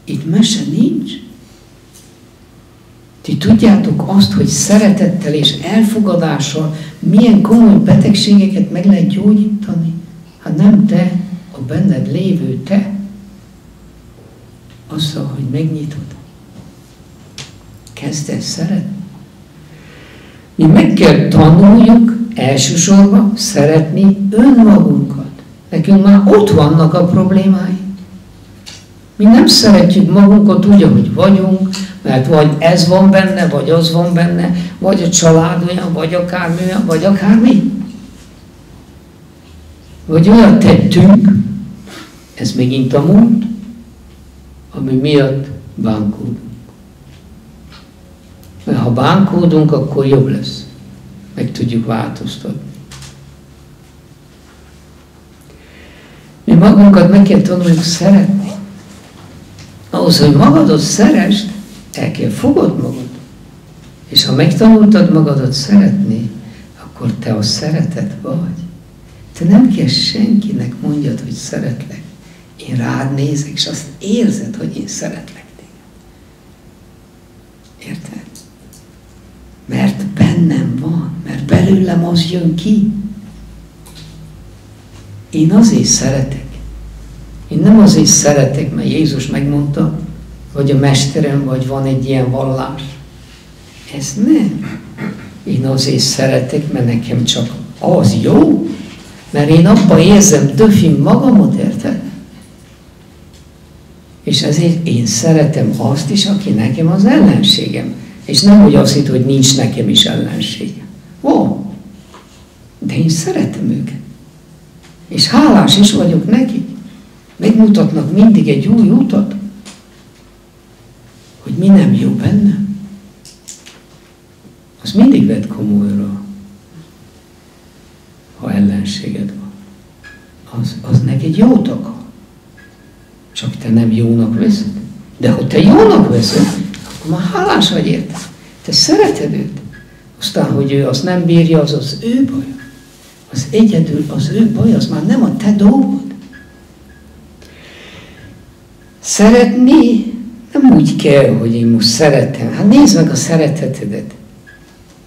Itt mese nincs. Ti tudjátok azt, hogy szeretettel és elfogadással milyen komoly betegségeket meg lehet gyógyítani? Hát nem te, a benned lévő te. Azzal, hogy megnyitod. Kezd el szeretni. Mi meg kell tanuljuk elsősorban szeretni önmagunkat. Nekünk már ott vannak a problémáink. Mi nem szeretjük magunkat úgy, ahogy vagyunk, mert vagy ez van benne, vagy az van benne, vagy a család olyan, vagy akármi olyan, vagy akármi. Vagy olyan tettünk, ez megint a múlt, ami miatt bánkódunk. Mert ha bánkódunk, akkor jobb lesz. Meg tudjuk változtatni. Mi magunkat meg kell tanuljuk szeretni. Ahhoz, hogy magadat szeresd, el kell fogod magad. És ha megtanultad magadat szeretni, akkor te a szeretet vagy. Te nem kell senkinek mondjad, hogy szeretlek. Én rád nézek, és azt érzed, hogy én szeretlek téged. Érted? Mert bennem van, mert belőlem az jön ki. Én azért szeretek. Én nem azért szeretek, mert Jézus megmondta, vagy a mesterem, vagy van egy ilyen vallás. Ez nem. Én azért szeretek, mert nekem csak az jó, mert én abban érzem döfin magamat, érted? És ezért én szeretem azt is, aki nekem az ellenségem. És nem úgy azt hitt, hogy nincs nekem is ellenségem. Ó, de én szeretem őket. És hálás is vagyok nekik. Megmutatnak mindig egy új utat, hogy mi nem jó bennem. Az mindig vedd komolyra, ha ellenséged van. Az neked jót akar. Csak te nem jónak veszed. De ha te jónak veszed, akkor már hálás vagy érte. Te szereted őt. Aztán, hogy ő azt nem bírja, az az ő baj. Az egyedül az ő baj, az már nem a te dolgod. Szeretni nem úgy kell, hogy én most szeretem. Hát nézd meg a szeretetedet.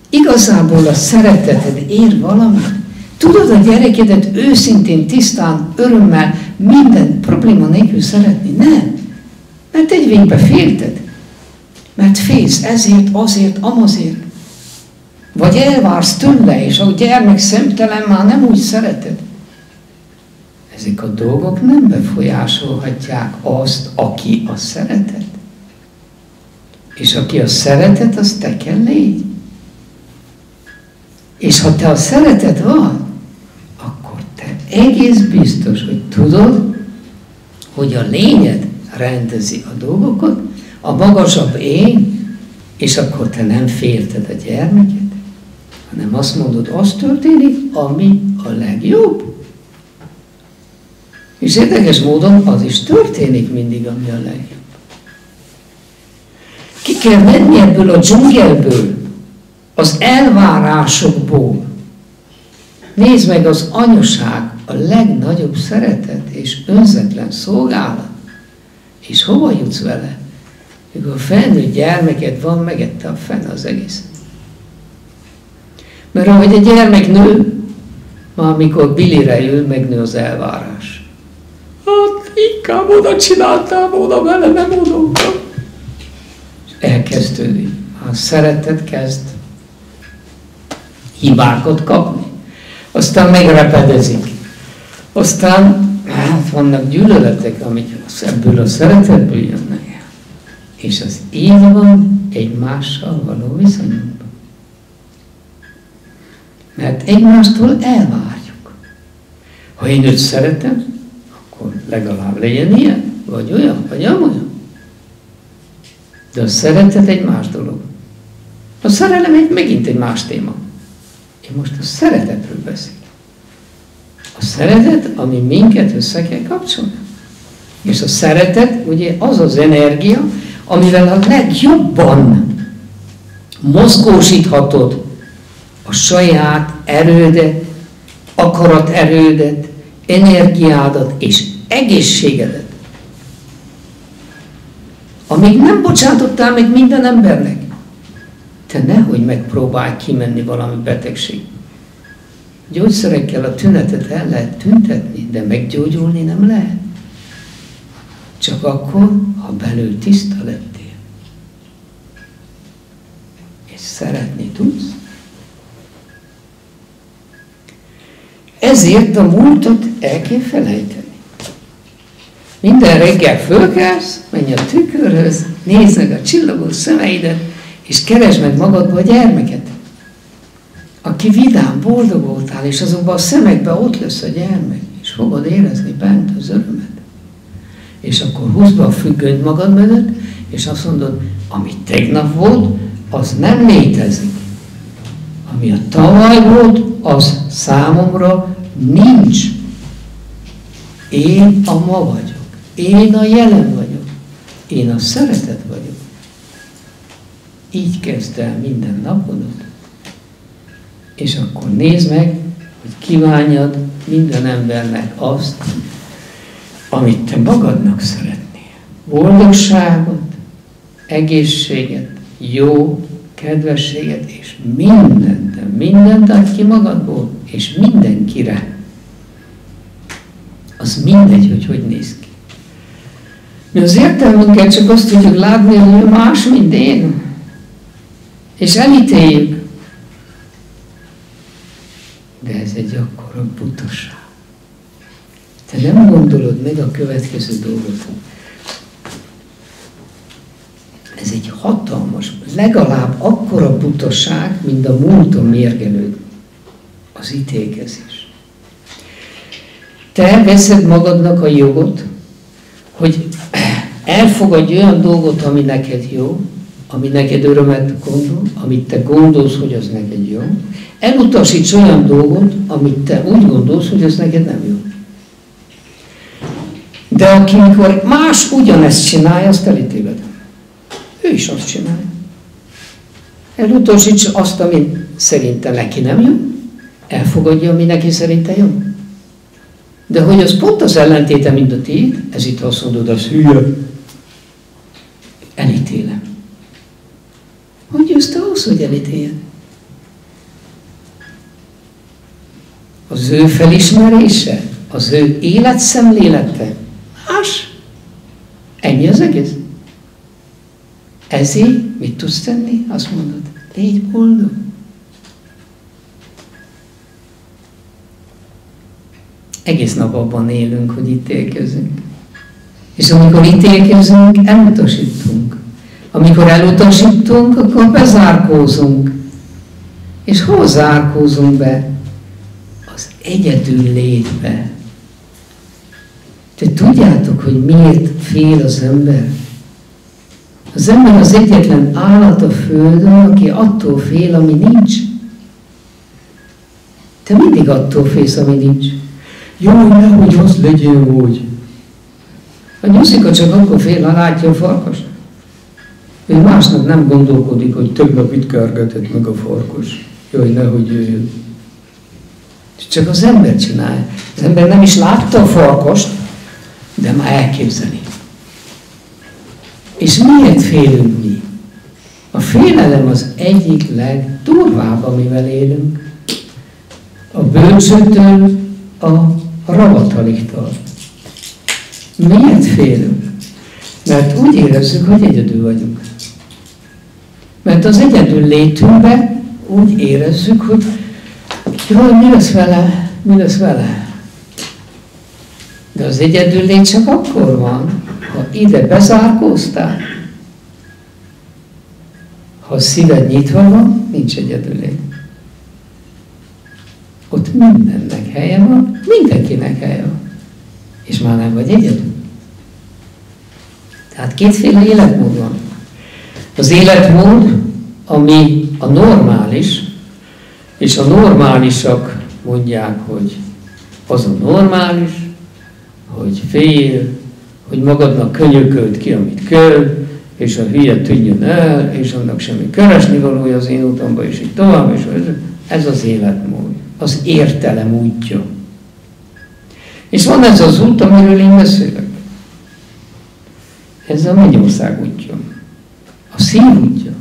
Igazából a szereteted ér valamit. Tudod a gyerekedet őszintén, tisztán, örömmel, minden probléma nélkül szeretni? Nem. Mert egy végbe félted. Mert félsz ezért, azért, amazért. Vagy elvársz tőle, és a gyermek szemtelen már nem úgy szereted. Ezek a dolgok nem befolyásolhatják azt, aki a szeretet. És aki a szeretet, az te kell légy. És ha te a szeretet vagy, akkor te egész biztos, hogy tudod, hogy a lényed rendezi a dolgokat, a magasabb én, és akkor te nem félted a gyermeket, hanem azt mondod, az történik, ami a legjobb. És érdekes módon az is történik mindig, ami a legjobb. Ki kell menni ebből a dzsungelből, az elvárásokból. Nézd meg, az anyaság a legnagyobb szeretet és önzetlen szolgálat. És hova jutsz vele? Mikor felnőtt gyermeked van, megette a fene az egész. Mert ahogy egy gyermek nő, már amikor Billire jön, megnő az elvárás. Hát inkább oda csináltál, oda vele, nem oda. És elkezdődik. A szeretet kezd hibákat kapni. Aztán megrepedezik. Aztán hát vannak gyűlöletek, amik ebből a szeretetből jönnek. És az így van egymással való viszonyunkban. Mert egymástól elvárjuk. Ha én őt szeretem, akkor legalább legyen ilyen, vagy olyan, vagy amolyan. De a szeretet egy más dolog. A szerelem megint egy más téma. Én most a szeretetről beszélek. A szeretet, ami minket össze kell kapcsolni. És a szeretet, ugye az az energia, amivel a legjobban mozgósíthatod a saját erődet, akaraterődet, energiádat és egészségedet. Amíg nem bocsátottál meg minden embernek, te nehogy megpróbálj kimenni valami betegség. Gyógyszerekkel a tünetet el lehet tüntetni, de meggyógyulni nem lehet. Csak akkor, ha belül tiszta lettél. És szeretni tudsz. Ezért a múltat el kell felejteni. Minden reggel fölkelsz, menj a tükörhöz, nézd meg a csillagos szemeidet, és keresd meg magadba a gyermeket. Aki vidám, boldog voltál, és azokban a szemekben ott lesz a gyermek, és fogod érezni bent az örömet. És akkor húzd be a függönyt magad mögött, és azt mondod, ami tegnap volt, az nem létezik. Ami a tavaly volt, az számomra nincs. Én a ma vagyok. Én a jelen vagyok. Én a szeretet vagyok. Így kezd el minden napodat. És akkor nézd meg, hogy kívánjad minden embernek azt, amit te magadnak szeretnél. Boldogságot, egészséget, jó, kedvességet, és mindent adj ki magadból, és mindenkire. Az mindegy, hogy néz ki. Mi az értelmünkkel csak azt tudjuk látni, hogy más, mint én. És elítéljük. De ez egy akkora butaság. Te nem gondolod meg a következő dolgot. Ez egy hatalmas, legalább akkora butaság, mint a múlton mérgelőd. Az ítélkezés. Te veszed magadnak a jogot, hogy elfogadj olyan dolgot, ami neked jó, ami neked örömet gondol, amit te gondolsz, hogy az neked jó. Elutasíts olyan dolgot, amit te úgy gondolsz, hogy az neked nem jó. De aki mikor más ugyanezt csinálja, azt elítéled. Ő is azt csinálja. Elutasíts azt, ami szerinte neki nem jó, elfogadja, ami neki szerinte jó. De hogy az pont az ellentéte, mint a tiéd, ez itt azt mondod, az hülye, elítélem. Hogy jössz te ahhoz, hogy elítéljed? Az ő felismerése, az ő életszemlélete, más. Ennyi az egész. Ezért mit tudsz tenni? Azt mondod, légy boldog. Egész nap abban élünk, hogy ítélkezünk. És amikor ítélkezünk, elutasítunk. Amikor elutasítunk, akkor bezárkózunk. És hol zárkózunk be? Az egyedül létbe. Te tudjátok, hogy miért fél az ember? Az ember az egyetlen állat a Földön, aki attól fél, ami nincs. Te mindig attól félsz, ami nincs. Jaj, nehogy az legyen úgy. A nyuszika csak akkor fél, ha látja a farkast. Ő másnap nem gondolkodik, hogy tegnap itt kergetett meg a farkas. Jaj, nehogy jöjjön. Csak az ember csinálja. Az ember nem is látta a farkast, de már elképzeli. És miért félünk mi? A félelem az egyik legdurvább, amivel élünk. A bölcsőtől a ravatalig tart. Miért félünk? Mert úgy érezzük, hogy egyedül vagyunk. Mert az egyedül létünkben úgy érezzük, hogy jaj, mi lesz vele, mi lesz vele. De az egyedül lét csak akkor van, ha ide bezárkóztál. Ha a szíved nyitva van, nincs egyedül lét. Ott mindennek helye van, mindenkinek helye van. És már nem vagy egyedül. Tehát kétféle életmód van. Az életmód, ami a normális, és a normálisak mondják, hogy az a normális, hogy fél, hogy magadnak könyökölt ki, amit kell, és a hülye tűnjön el, és annak semmi keresni valója az én utamban, és így tovább, és ez az életmód, az értelem útja. És van ez az út, amiről én beszélek. Ez a mennyország útja. A szív útja.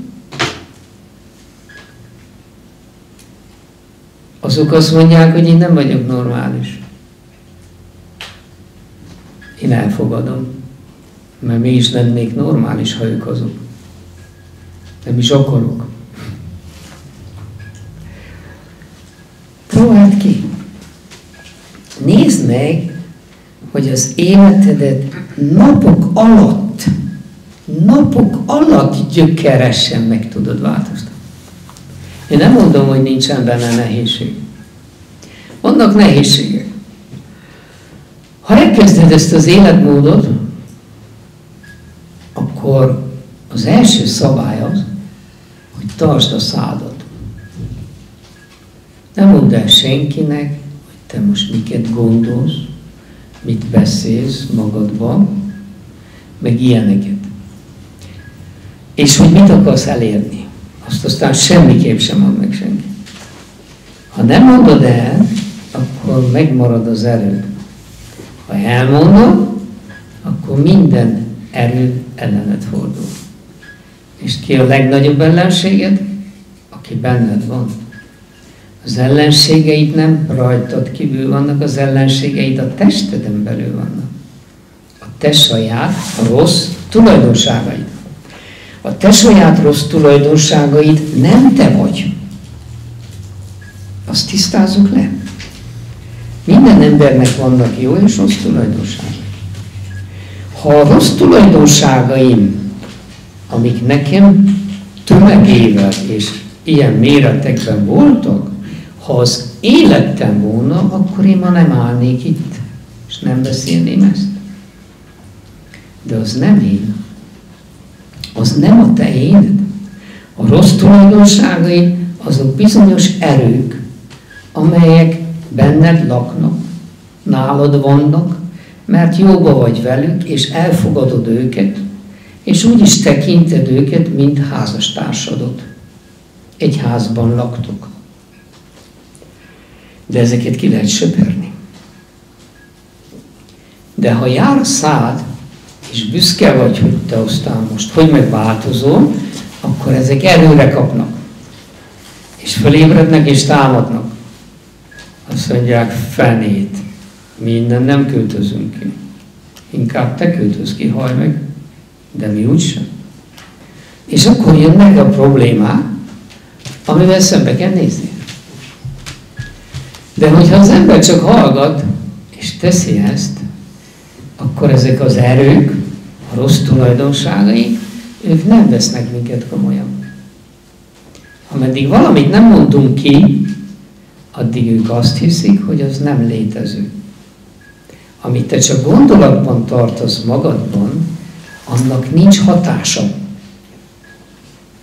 Azok azt mondják, hogy én nem vagyok normális. Én elfogadom. Mert mi is lennék normális, ha ők azok. Nem is akarok. Próbáld ki. Nézd meg, hogy az életedet napok alatt gyökeresen meg tudod változtatni. Én nem mondom, hogy nincsen benne nehézség. Vannak nehézségek. Ha elkezded ezt az életmódot, akkor az első szabály az, hogy tartsd a szádat. Nem mondd el senkinek, hogy te most miket gondolsz, mit beszélsz magadban, meg ilyeneket. És hogy mit akarsz elérni. Azt aztán semmiképp sem mond meg senki. Ha nem mondod el, akkor megmarad az erőd. Ha elmondod, akkor minden erő ellened fordul. És ki a legnagyobb ellenséged? Aki benned van. Az ellenségeid nem rajtad kívül vannak, az ellenségeid a testeden belül vannak. A te saját rossz tulajdonságaid. A te saját rossz tulajdonságaid nem te vagy. Azt tisztázzuk le. Minden embernek vannak jó és rossz tulajdonságai. Ha a rossz tulajdonságaim, amik nekem tömegével és ilyen méretekben voltak, ha az életem volna, akkor én ma nem állnék itt, és nem beszélném ezt. De az nem én. Az nem a te éned. A rossz tulajdonságai azok bizonyos erők, amelyek benned laknak, nálad vannak, mert jóba vagy velük, és elfogadod őket, és úgy is tekinted őket, mint házastársadot. Egy házban laktok. De ezeket ki lehet söpörni. De ha jár a szád, és büszke vagy, hogy te aztán most hogy megváltozol, akkor ezek erőre kapnak. És fölébrednek és támadnak. Azt mondják, fenét, mi innen nem költözünk ki. Inkább te költöz ki, hallj meg, de mi úgysem. És akkor jönnek a problémák, amivel szembe kell nézni. De hogyha az ember csak hallgat, és teszi ezt, akkor ezek az erők, a rossz tulajdonságai, ők nem vesznek minket komolyan. Ameddig valamit nem mondunk ki, addig ők azt hiszik, hogy az nem létező. Amit te csak gondolatban tartasz magadban, annak nincs hatása.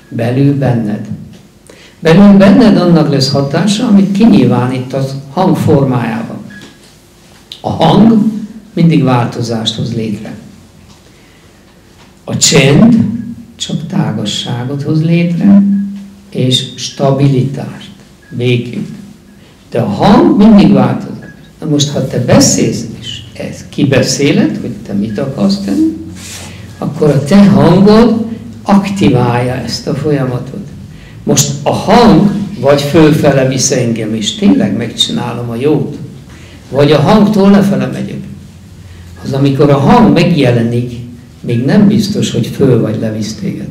Belül benned. Belül benned annak lesz hatása, amit kinyilvánítasz hang formájában. A hang mindig változást hoz létre. A csend csak tágasságot hoz létre, és stabilitást, békét. De a hang mindig változás. Na most, ha te beszélsz, és ezt kibeszéled, hogy te mit akarsz tenni, akkor a te hangod aktiválja ezt a folyamatot. Most a hang vagy fölfele visz engem, és tényleg megcsinálom a jót, vagy a hangtól lefele megyek. Az, amikor a hang megjelenik, még nem biztos, hogy föl vagy levisz téged.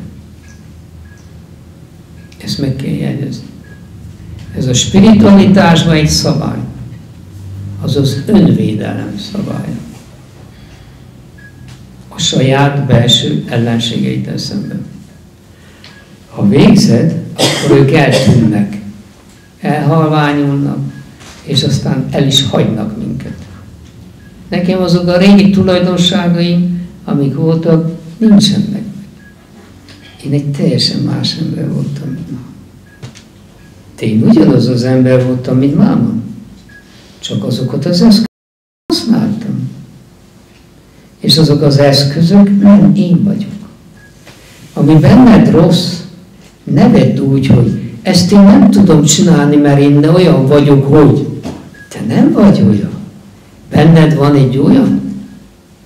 Ezt meg kell jegyezni. Ez a spiritualitásban egy szabály. Az az önvédelem szabálya. A saját belső ellenségeiddel szemben. Ha végzed, akkor ők eltűnnek, elhalványulnak, és aztán el is hagynak minket. Nekem azok a régi tulajdonságaim, amik voltak, nincsenek. Én egy teljesen más ember voltam, mint ma. Én ugyanaz az ember voltam, mint máma. Csak azokat az eszközöket használtam. És azok az eszközök nem én vagyok. Ami benned rossz, ne vedd úgy, hogy ezt én nem tudom csinálni, mert én olyan vagyok, hogy te nem vagy olyan. Benned van egy olyan,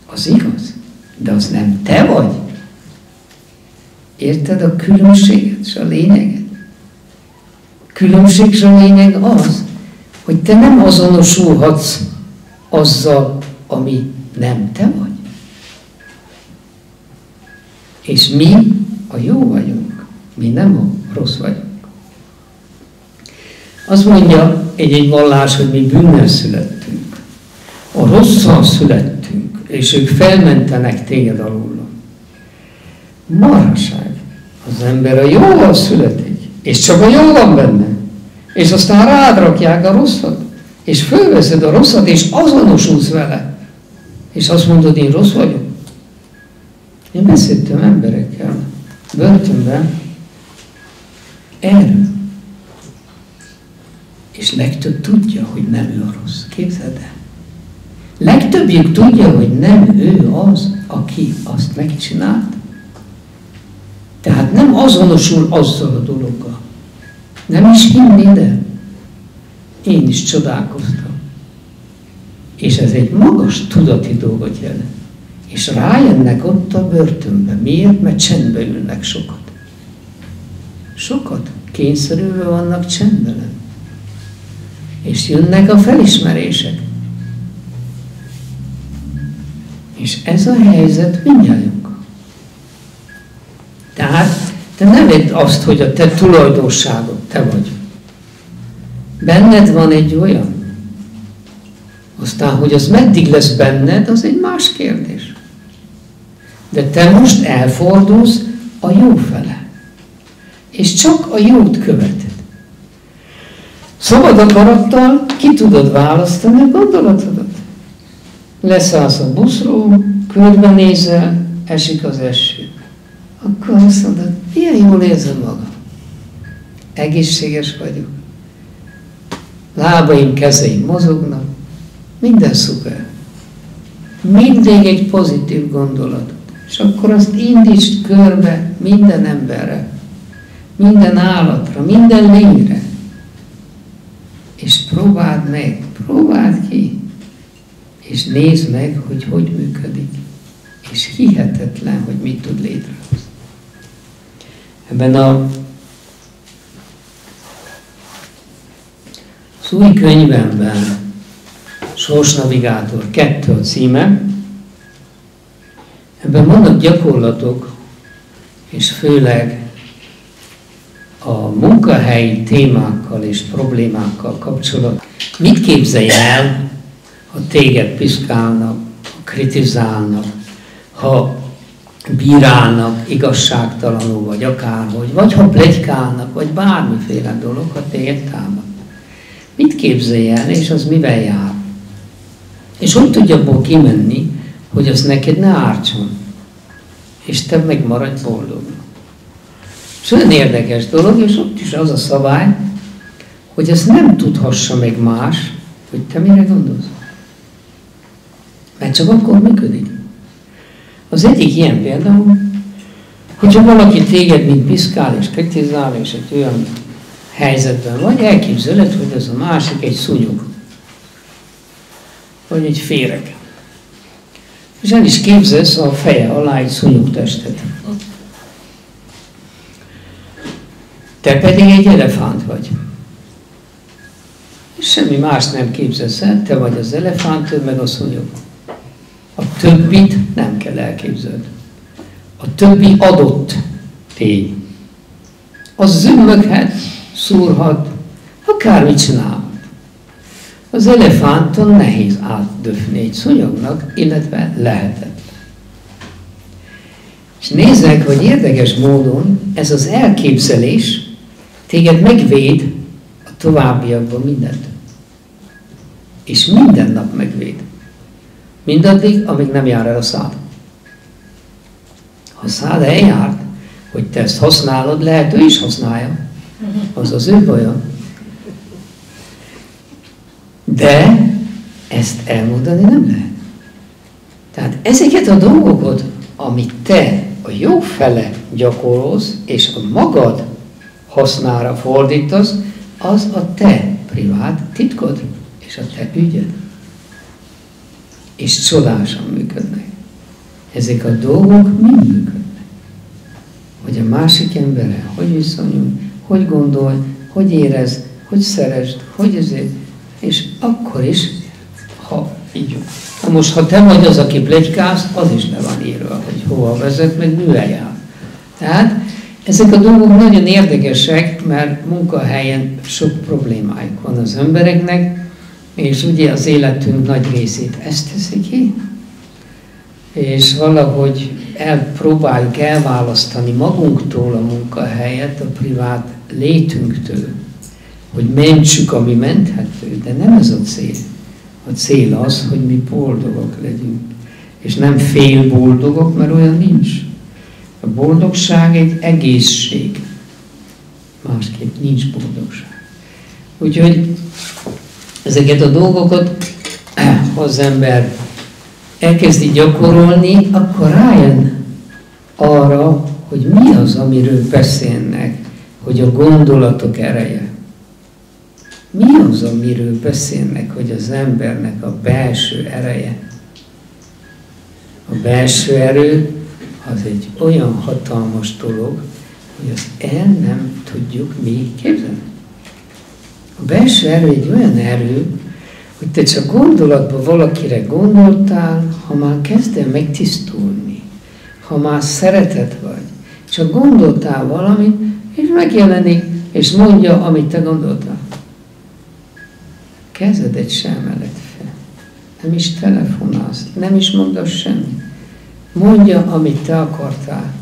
az igaz, de az nem te vagy. Érted a különbséget és a lényeget? A különbség és a lényeg az, hogy te nem azonosulhatsz azzal, ami nem te vagy. És mi a jó vagyunk, mi nem a rossz vagyunk. Azt mondja egy vallás, hogy mi bűnnel születtünk. A rosszal születtünk. és ők felmentenek téged alulról. Marhaság. Az ember a jóval születik, és csak a jó van benne. És aztán rád rakják a rosszat, és fölveszed a rosszat, és azonosulsz vele. És azt mondod, én rossz vagyok. Én beszéltem emberekkel börtönben erről. És legtöbb tudja, hogy nem ő a rossz. Képzeld el. Legtöbbjük tudja, hogy nem ő az, aki azt megcsinált. Tehát nem azonosul azzal a dologgal. Nem is hinni, de én is csodálkoztam. És ez egy magas tudati dolgot jelent. És rájönnek ott a börtönbe. Miért? Mert csendbe ülnek sokat. Sokat. Kényszerülve vannak csendben. És jönnek a felismerések. És ez a helyzet mindjárt. Tehát te ne vedd azt, hogy a te tulajdonságod te vagy. Benned van egy olyan. Aztán, hogy az meddig lesz benned, az egy más kérdés. De te most elfordulsz a jó fele. És csak a jót követed. Szabad akarattal ki tudod választani a gondolatodat. Leszállsz a buszról, körbenézel, esik az eső. Akkor azt mondod, milyen jól érzem magam. Egészséges vagyok. Lábaim, kezeim mozognak. Minden szuper. Mindig egy pozitív gondolat. És akkor azt indítsd körbe minden emberre, minden állatra, minden lényre. És próbáld meg, próbáld ki. És nézd meg, hogy hogy működik. És hihetetlen, hogy mit tud létrehozni. Ebben az új könyvemben, Sorsnavigátor 2 a címe, ebben vannak gyakorlatok, és főleg a munkahelyi témákkal és problémákkal kapcsolatban. Mit képzelj el, ha téged piszkálnak, ha kritizálnak, ha bírálnak igazságtalanul, vagy akárhogy, vagy ha pletykálnak, vagy bármiféle dolog, ha téged támad. Mit képzelj el, és az mivel jár? És hogy tudja abból kimenni, hogy az neked ne ártson, és te megmaradj boldog. És olyan érdekes dolog, és ott is az a szabály, hogy ezt nem tudhassa meg más, hogy te mire gondolsz. Mert csak akkor működik. Az egyik ilyen például, hogyha valaki téged mint piszkál és kritizál, és egy olyan helyzetben vagy, elképzeled, hogy ez a másik egy szúnyog, vagy egy féreg. És el is képzelsz a feje alá egy szúnyogtestet. Te pedig egy elefánt vagy. És semmi más nem képzelsz el, te vagy az elefánt, ő meg a szúnyog. A többit nem kell elképzelni. A többi adott tény. Az zümmöghet, szúrhat, akármit csinál. Az elefánton nehéz átdöfni egy szúnyognak, illetve lehetetlen. És nézzek, hogy érdekes módon ez az elképzelés téged megvéd a továbbiakban mindent. És minden nap megvéd. Mindaddig, amíg nem jár el a szád. Ha a szád eljárt, hogy te ezt használod, lehet ő is használja. Az az ő baja. De ezt elmondani nem lehet. Tehát ezeket a dolgokat, amit te a jó fele gyakorolsz, és a magad hasznára fordítasz, az a te privát titkod, és a te ügyed. És csodásan működnek. Ezek a dolgok mind működnek. Hogy a másik emberre hogy viszonyul, hogy gondolj, hogy érez, hogy szeresd, hogy ezért, és akkor is, ha így van. Na most, ha te vagy az, aki pletykálsz, az is le van írva, hogy hova vezet, meg mivel jár. Tehát ezek a dolgok nagyon érdekesek, mert munkahelyen sok problémájuk van az embereknek, és ugye az életünk nagy részét ezt teszi ki. és valahogy próbáljuk elválasztani magunktól a munkahelyet, a privát létünktől, hogy mentsük, ami menthető, de nem ez a cél. A cél az, hogy mi boldogok legyünk, és nem félboldogok, mert olyan nincs. A boldogság egy egészség, másképp nincs boldogság. Úgyhogy ezeket a dolgokat, ha az ember elkezdi gyakorolni, akkor rájön arra, hogy mi az, amiről beszélnek, hogy a gondolatok ereje. Mi az, amiről beszélnek, hogy az embernek a belső ereje? A belső erő az egy olyan hatalmas dolog, hogy azt el nem tudjuk mi képzelni. A belső erő egy olyan erő, hogy te csak gondolatban valakire gondoltál, ha már kezd el megtisztulni, ha már szeretet vagy, csak gondoltál valamit, és megjelenik, és mondja, amit te gondoltál. Kezedet sem emeled fel, nem is telefonálsz, nem is mondasz semmit. Mondja, amit te akartál,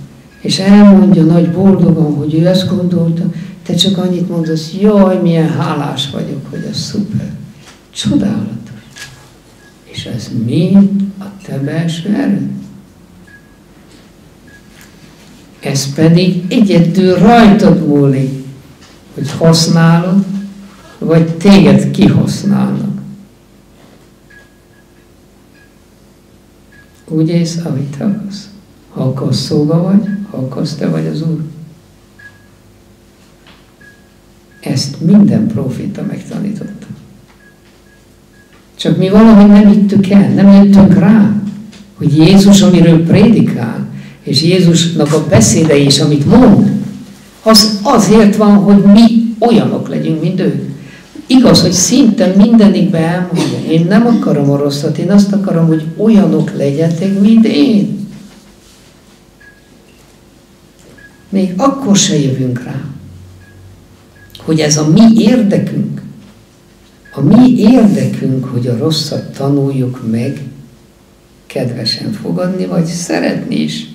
és elmondja nagy boldogan, hogy ő ezt gondolta, te csak annyit mondasz, jaj, milyen hálás vagyok, hogy ez szuper, csodálatos. És ez mind a te belső erőd. Ez pedig egyedül rajtad múlik, hogy használod, vagy téged kihasználnak. Úgy ész, ahogy te akarsz. Ha akarsz, szolga vagy, ha akarsz, te vagy az Úr. Ezt minden próféta megtanította. Csak mi valahogy nem hittük el, nem jöttünk rá, hogy Jézus, amiről prédikál, és Jézusnak a beszéde is, amit mond, az azért van, hogy mi olyanok legyünk, mint ők. Igaz, hogy szinte mindenikben elmondja, én nem akarom a rosszat, én azt akarom, hogy olyanok legyetek, mint én. Még akkor se jövünk rá, hogy ez a mi érdekünk. A mi érdekünk, hogy a rosszat tanuljuk meg, kedvesen fogadni, vagy szeretni is.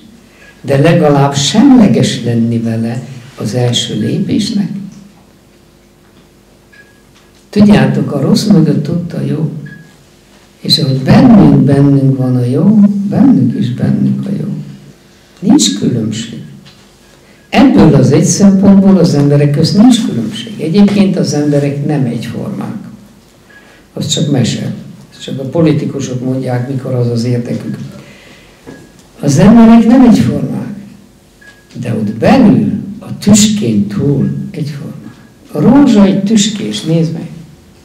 De legalább semleges lenni vele az első lépésnek. Tudjátok, a rossz mögött ott a jó. És ahogy bennünk van a jó, bennük is bennük a jó. Nincs különbség. Ebből az egy szempontból az emberek közt nincs különbség. Egyébként az emberek nem egyformák. Az csak mese. Csak a politikusok mondják, mikor az az érdekük. Az emberek nem egyformák. De ott belül, a tüskén túl egyformák. A rózsa egy tüskés, nézd meg.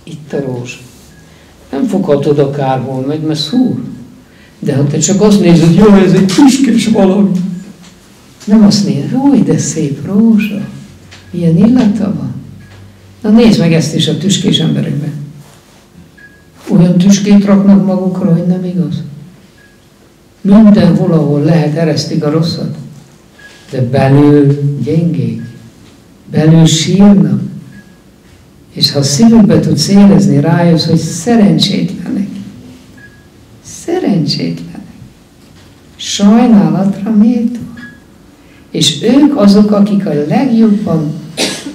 Itt a rózsa. Nem foghatod akárhol meg, mert szúr. De ha te csak azt nézed, jó, ez egy tüskés valami. Nem azt nézed, hogy de szép rózsa. Milyen illata van. Na nézd meg ezt is a tüskés emberekben. Olyan tüskét raknak magukra, hogy nem igaz. Mindenhol, ahol lehet, eresztik a rosszat. De belül gyengék. Belül sírnak. És ha szívükbe tudsz érezni, rájössz, hogy szerencsétlenek. Szerencsétlenek. Sajnálatra méltó. És ők azok, akik a legjobban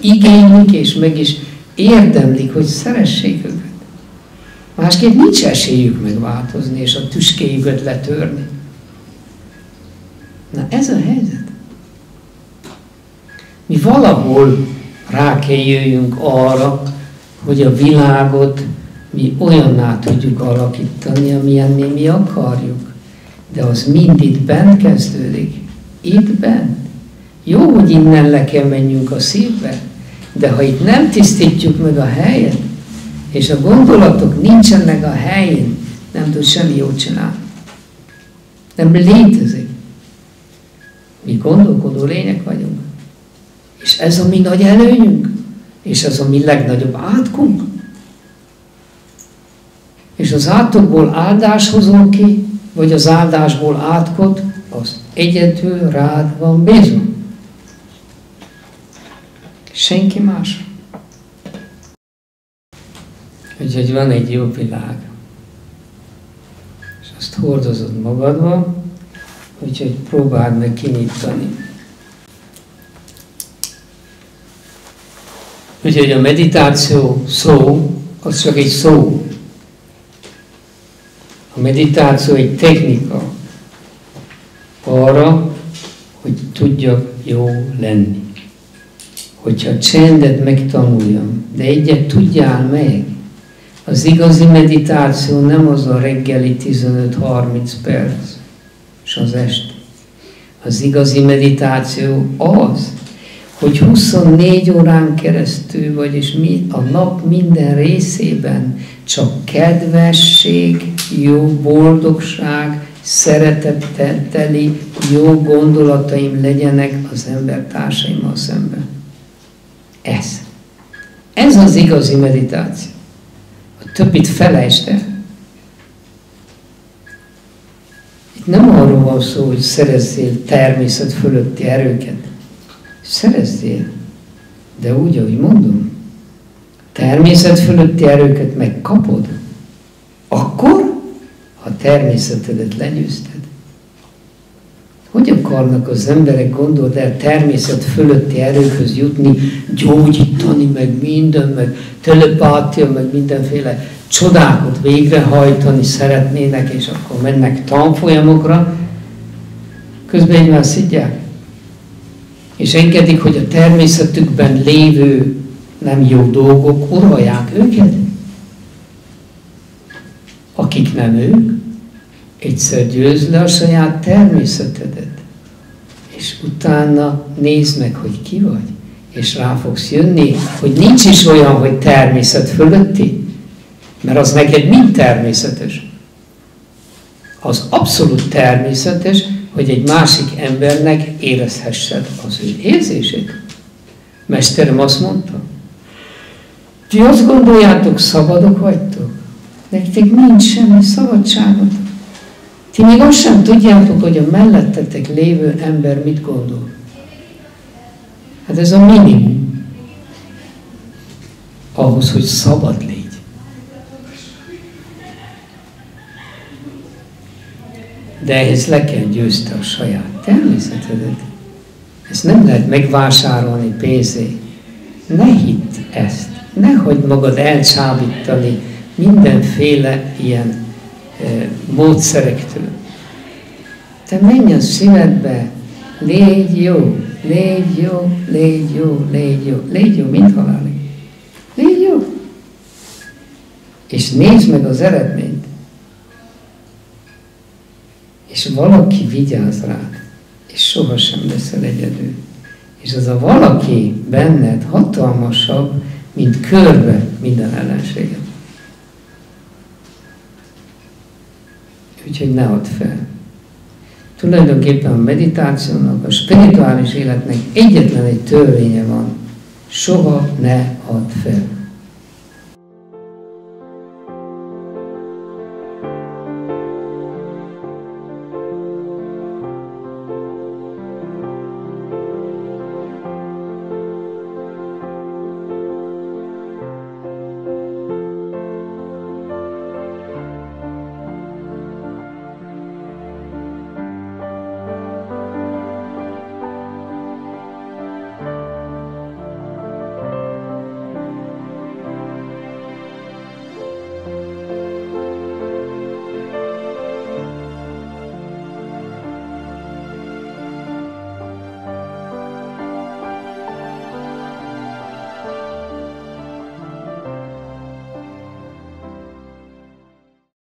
igénylik, és meg is érdemlik, hogy szeressék őket. Másképp nincs esélyük megváltozni, és a tüskéjüket letörni. Na ez a helyzet. Mi valahol rá kell jöjjünk arra, hogy a világot mi olyanná tudjuk alakítani, amilyenné mi akarjuk. De az mind itt bent kezdődik. Itt bent. Jó, hogy innen le kell menjünk a szívbe, de ha itt nem tisztítjuk meg a helyet, és a gondolatok nincsenek a helyén, nem tud semmi jót csinálni. Nem létezik. Mi gondolkodó lények vagyunk. És ez a mi nagy előnyünk, és ez a mi legnagyobb átkunk. És az átokból áldás hozol ki, vagy az áldásból átkot, az egyedül rád van bízva. Senki más. Úgyhogy van egy jó világ, és azt hordozod magadba, Úgyhogy próbáld meg kinyitani. Úgyhogy a meditáció szó, az csak egy szó. A meditáció egy technika arra, hogy tudjak jó lenni. Hogyha csendet megtanuljam, de egyet tudjál meg. Az igazi meditáció nem az a reggeli 15-30 perc, és az este. Az igazi meditáció az, hogy 24 órán keresztül, vagyis a nap minden részében csak kedvesség, jó boldogság, szeretetteli, jó gondolataim legyenek az embertársaimmal szemben. Ez az igazi meditáció. A többit felejtsd el. Itt nem arról van szó, hogy szerezzél természet fölötti erőket. Szerezzél, de úgy, ahogy mondom, természet fölötti erőket megkapod, akkor, ha természetedet legyőzted. Hogy akarnak az emberek, gondold el, természet fölötti erőkhöz jutni, gyógyítani, meg minden, meg telepátia, meg mindenféle csodákat végrehajtani szeretnének, és akkor mennek tanfolyamokra, közben egymást szidják. És engedik, hogy a természetükben lévő nem jó dolgok uralják őket. Akik nem ők, egyszer győzd le a saját természetedet, és utána nézd meg, hogy ki vagy, és rá fogsz jönni, hogy nincs is olyan, hogy természet fölötti, mert az neked mind természetes. Az abszolút természetes, hogy egy másik embernek érezhessed az ő érzését. Mesterem azt mondta, ti azt gondoljátok, szabadok vagytok? Nektek nincs semmi szabadságotok. Ti még azt sem tudjátok, hogy a mellettetek lévő ember mit gondol. Hát ez a minimum ahhoz, hogy szabad légy. De ehhez le kell győzni a saját természetedet. Ezt nem lehet megvásárolni pénzé. Ne hidd ezt. Ne hagyd magad elcsábítani mindenféle ilyen módszerektől. Te menj a szívedbe, légy jó, légy jó, légy jó, légy jó, légy jó, mint halálig. Légy jó. És nézd meg az eredményt. És valaki vigyáz rád, és sohasem leszel egyedül. És az a valaki benned hatalmasabb, mint körbe minden ellenséget. Úgyhogy ne add fel. Tulajdonképpen a meditációnak, a spirituális életnek egyetlen egy törvénye van. Soha ne add fel.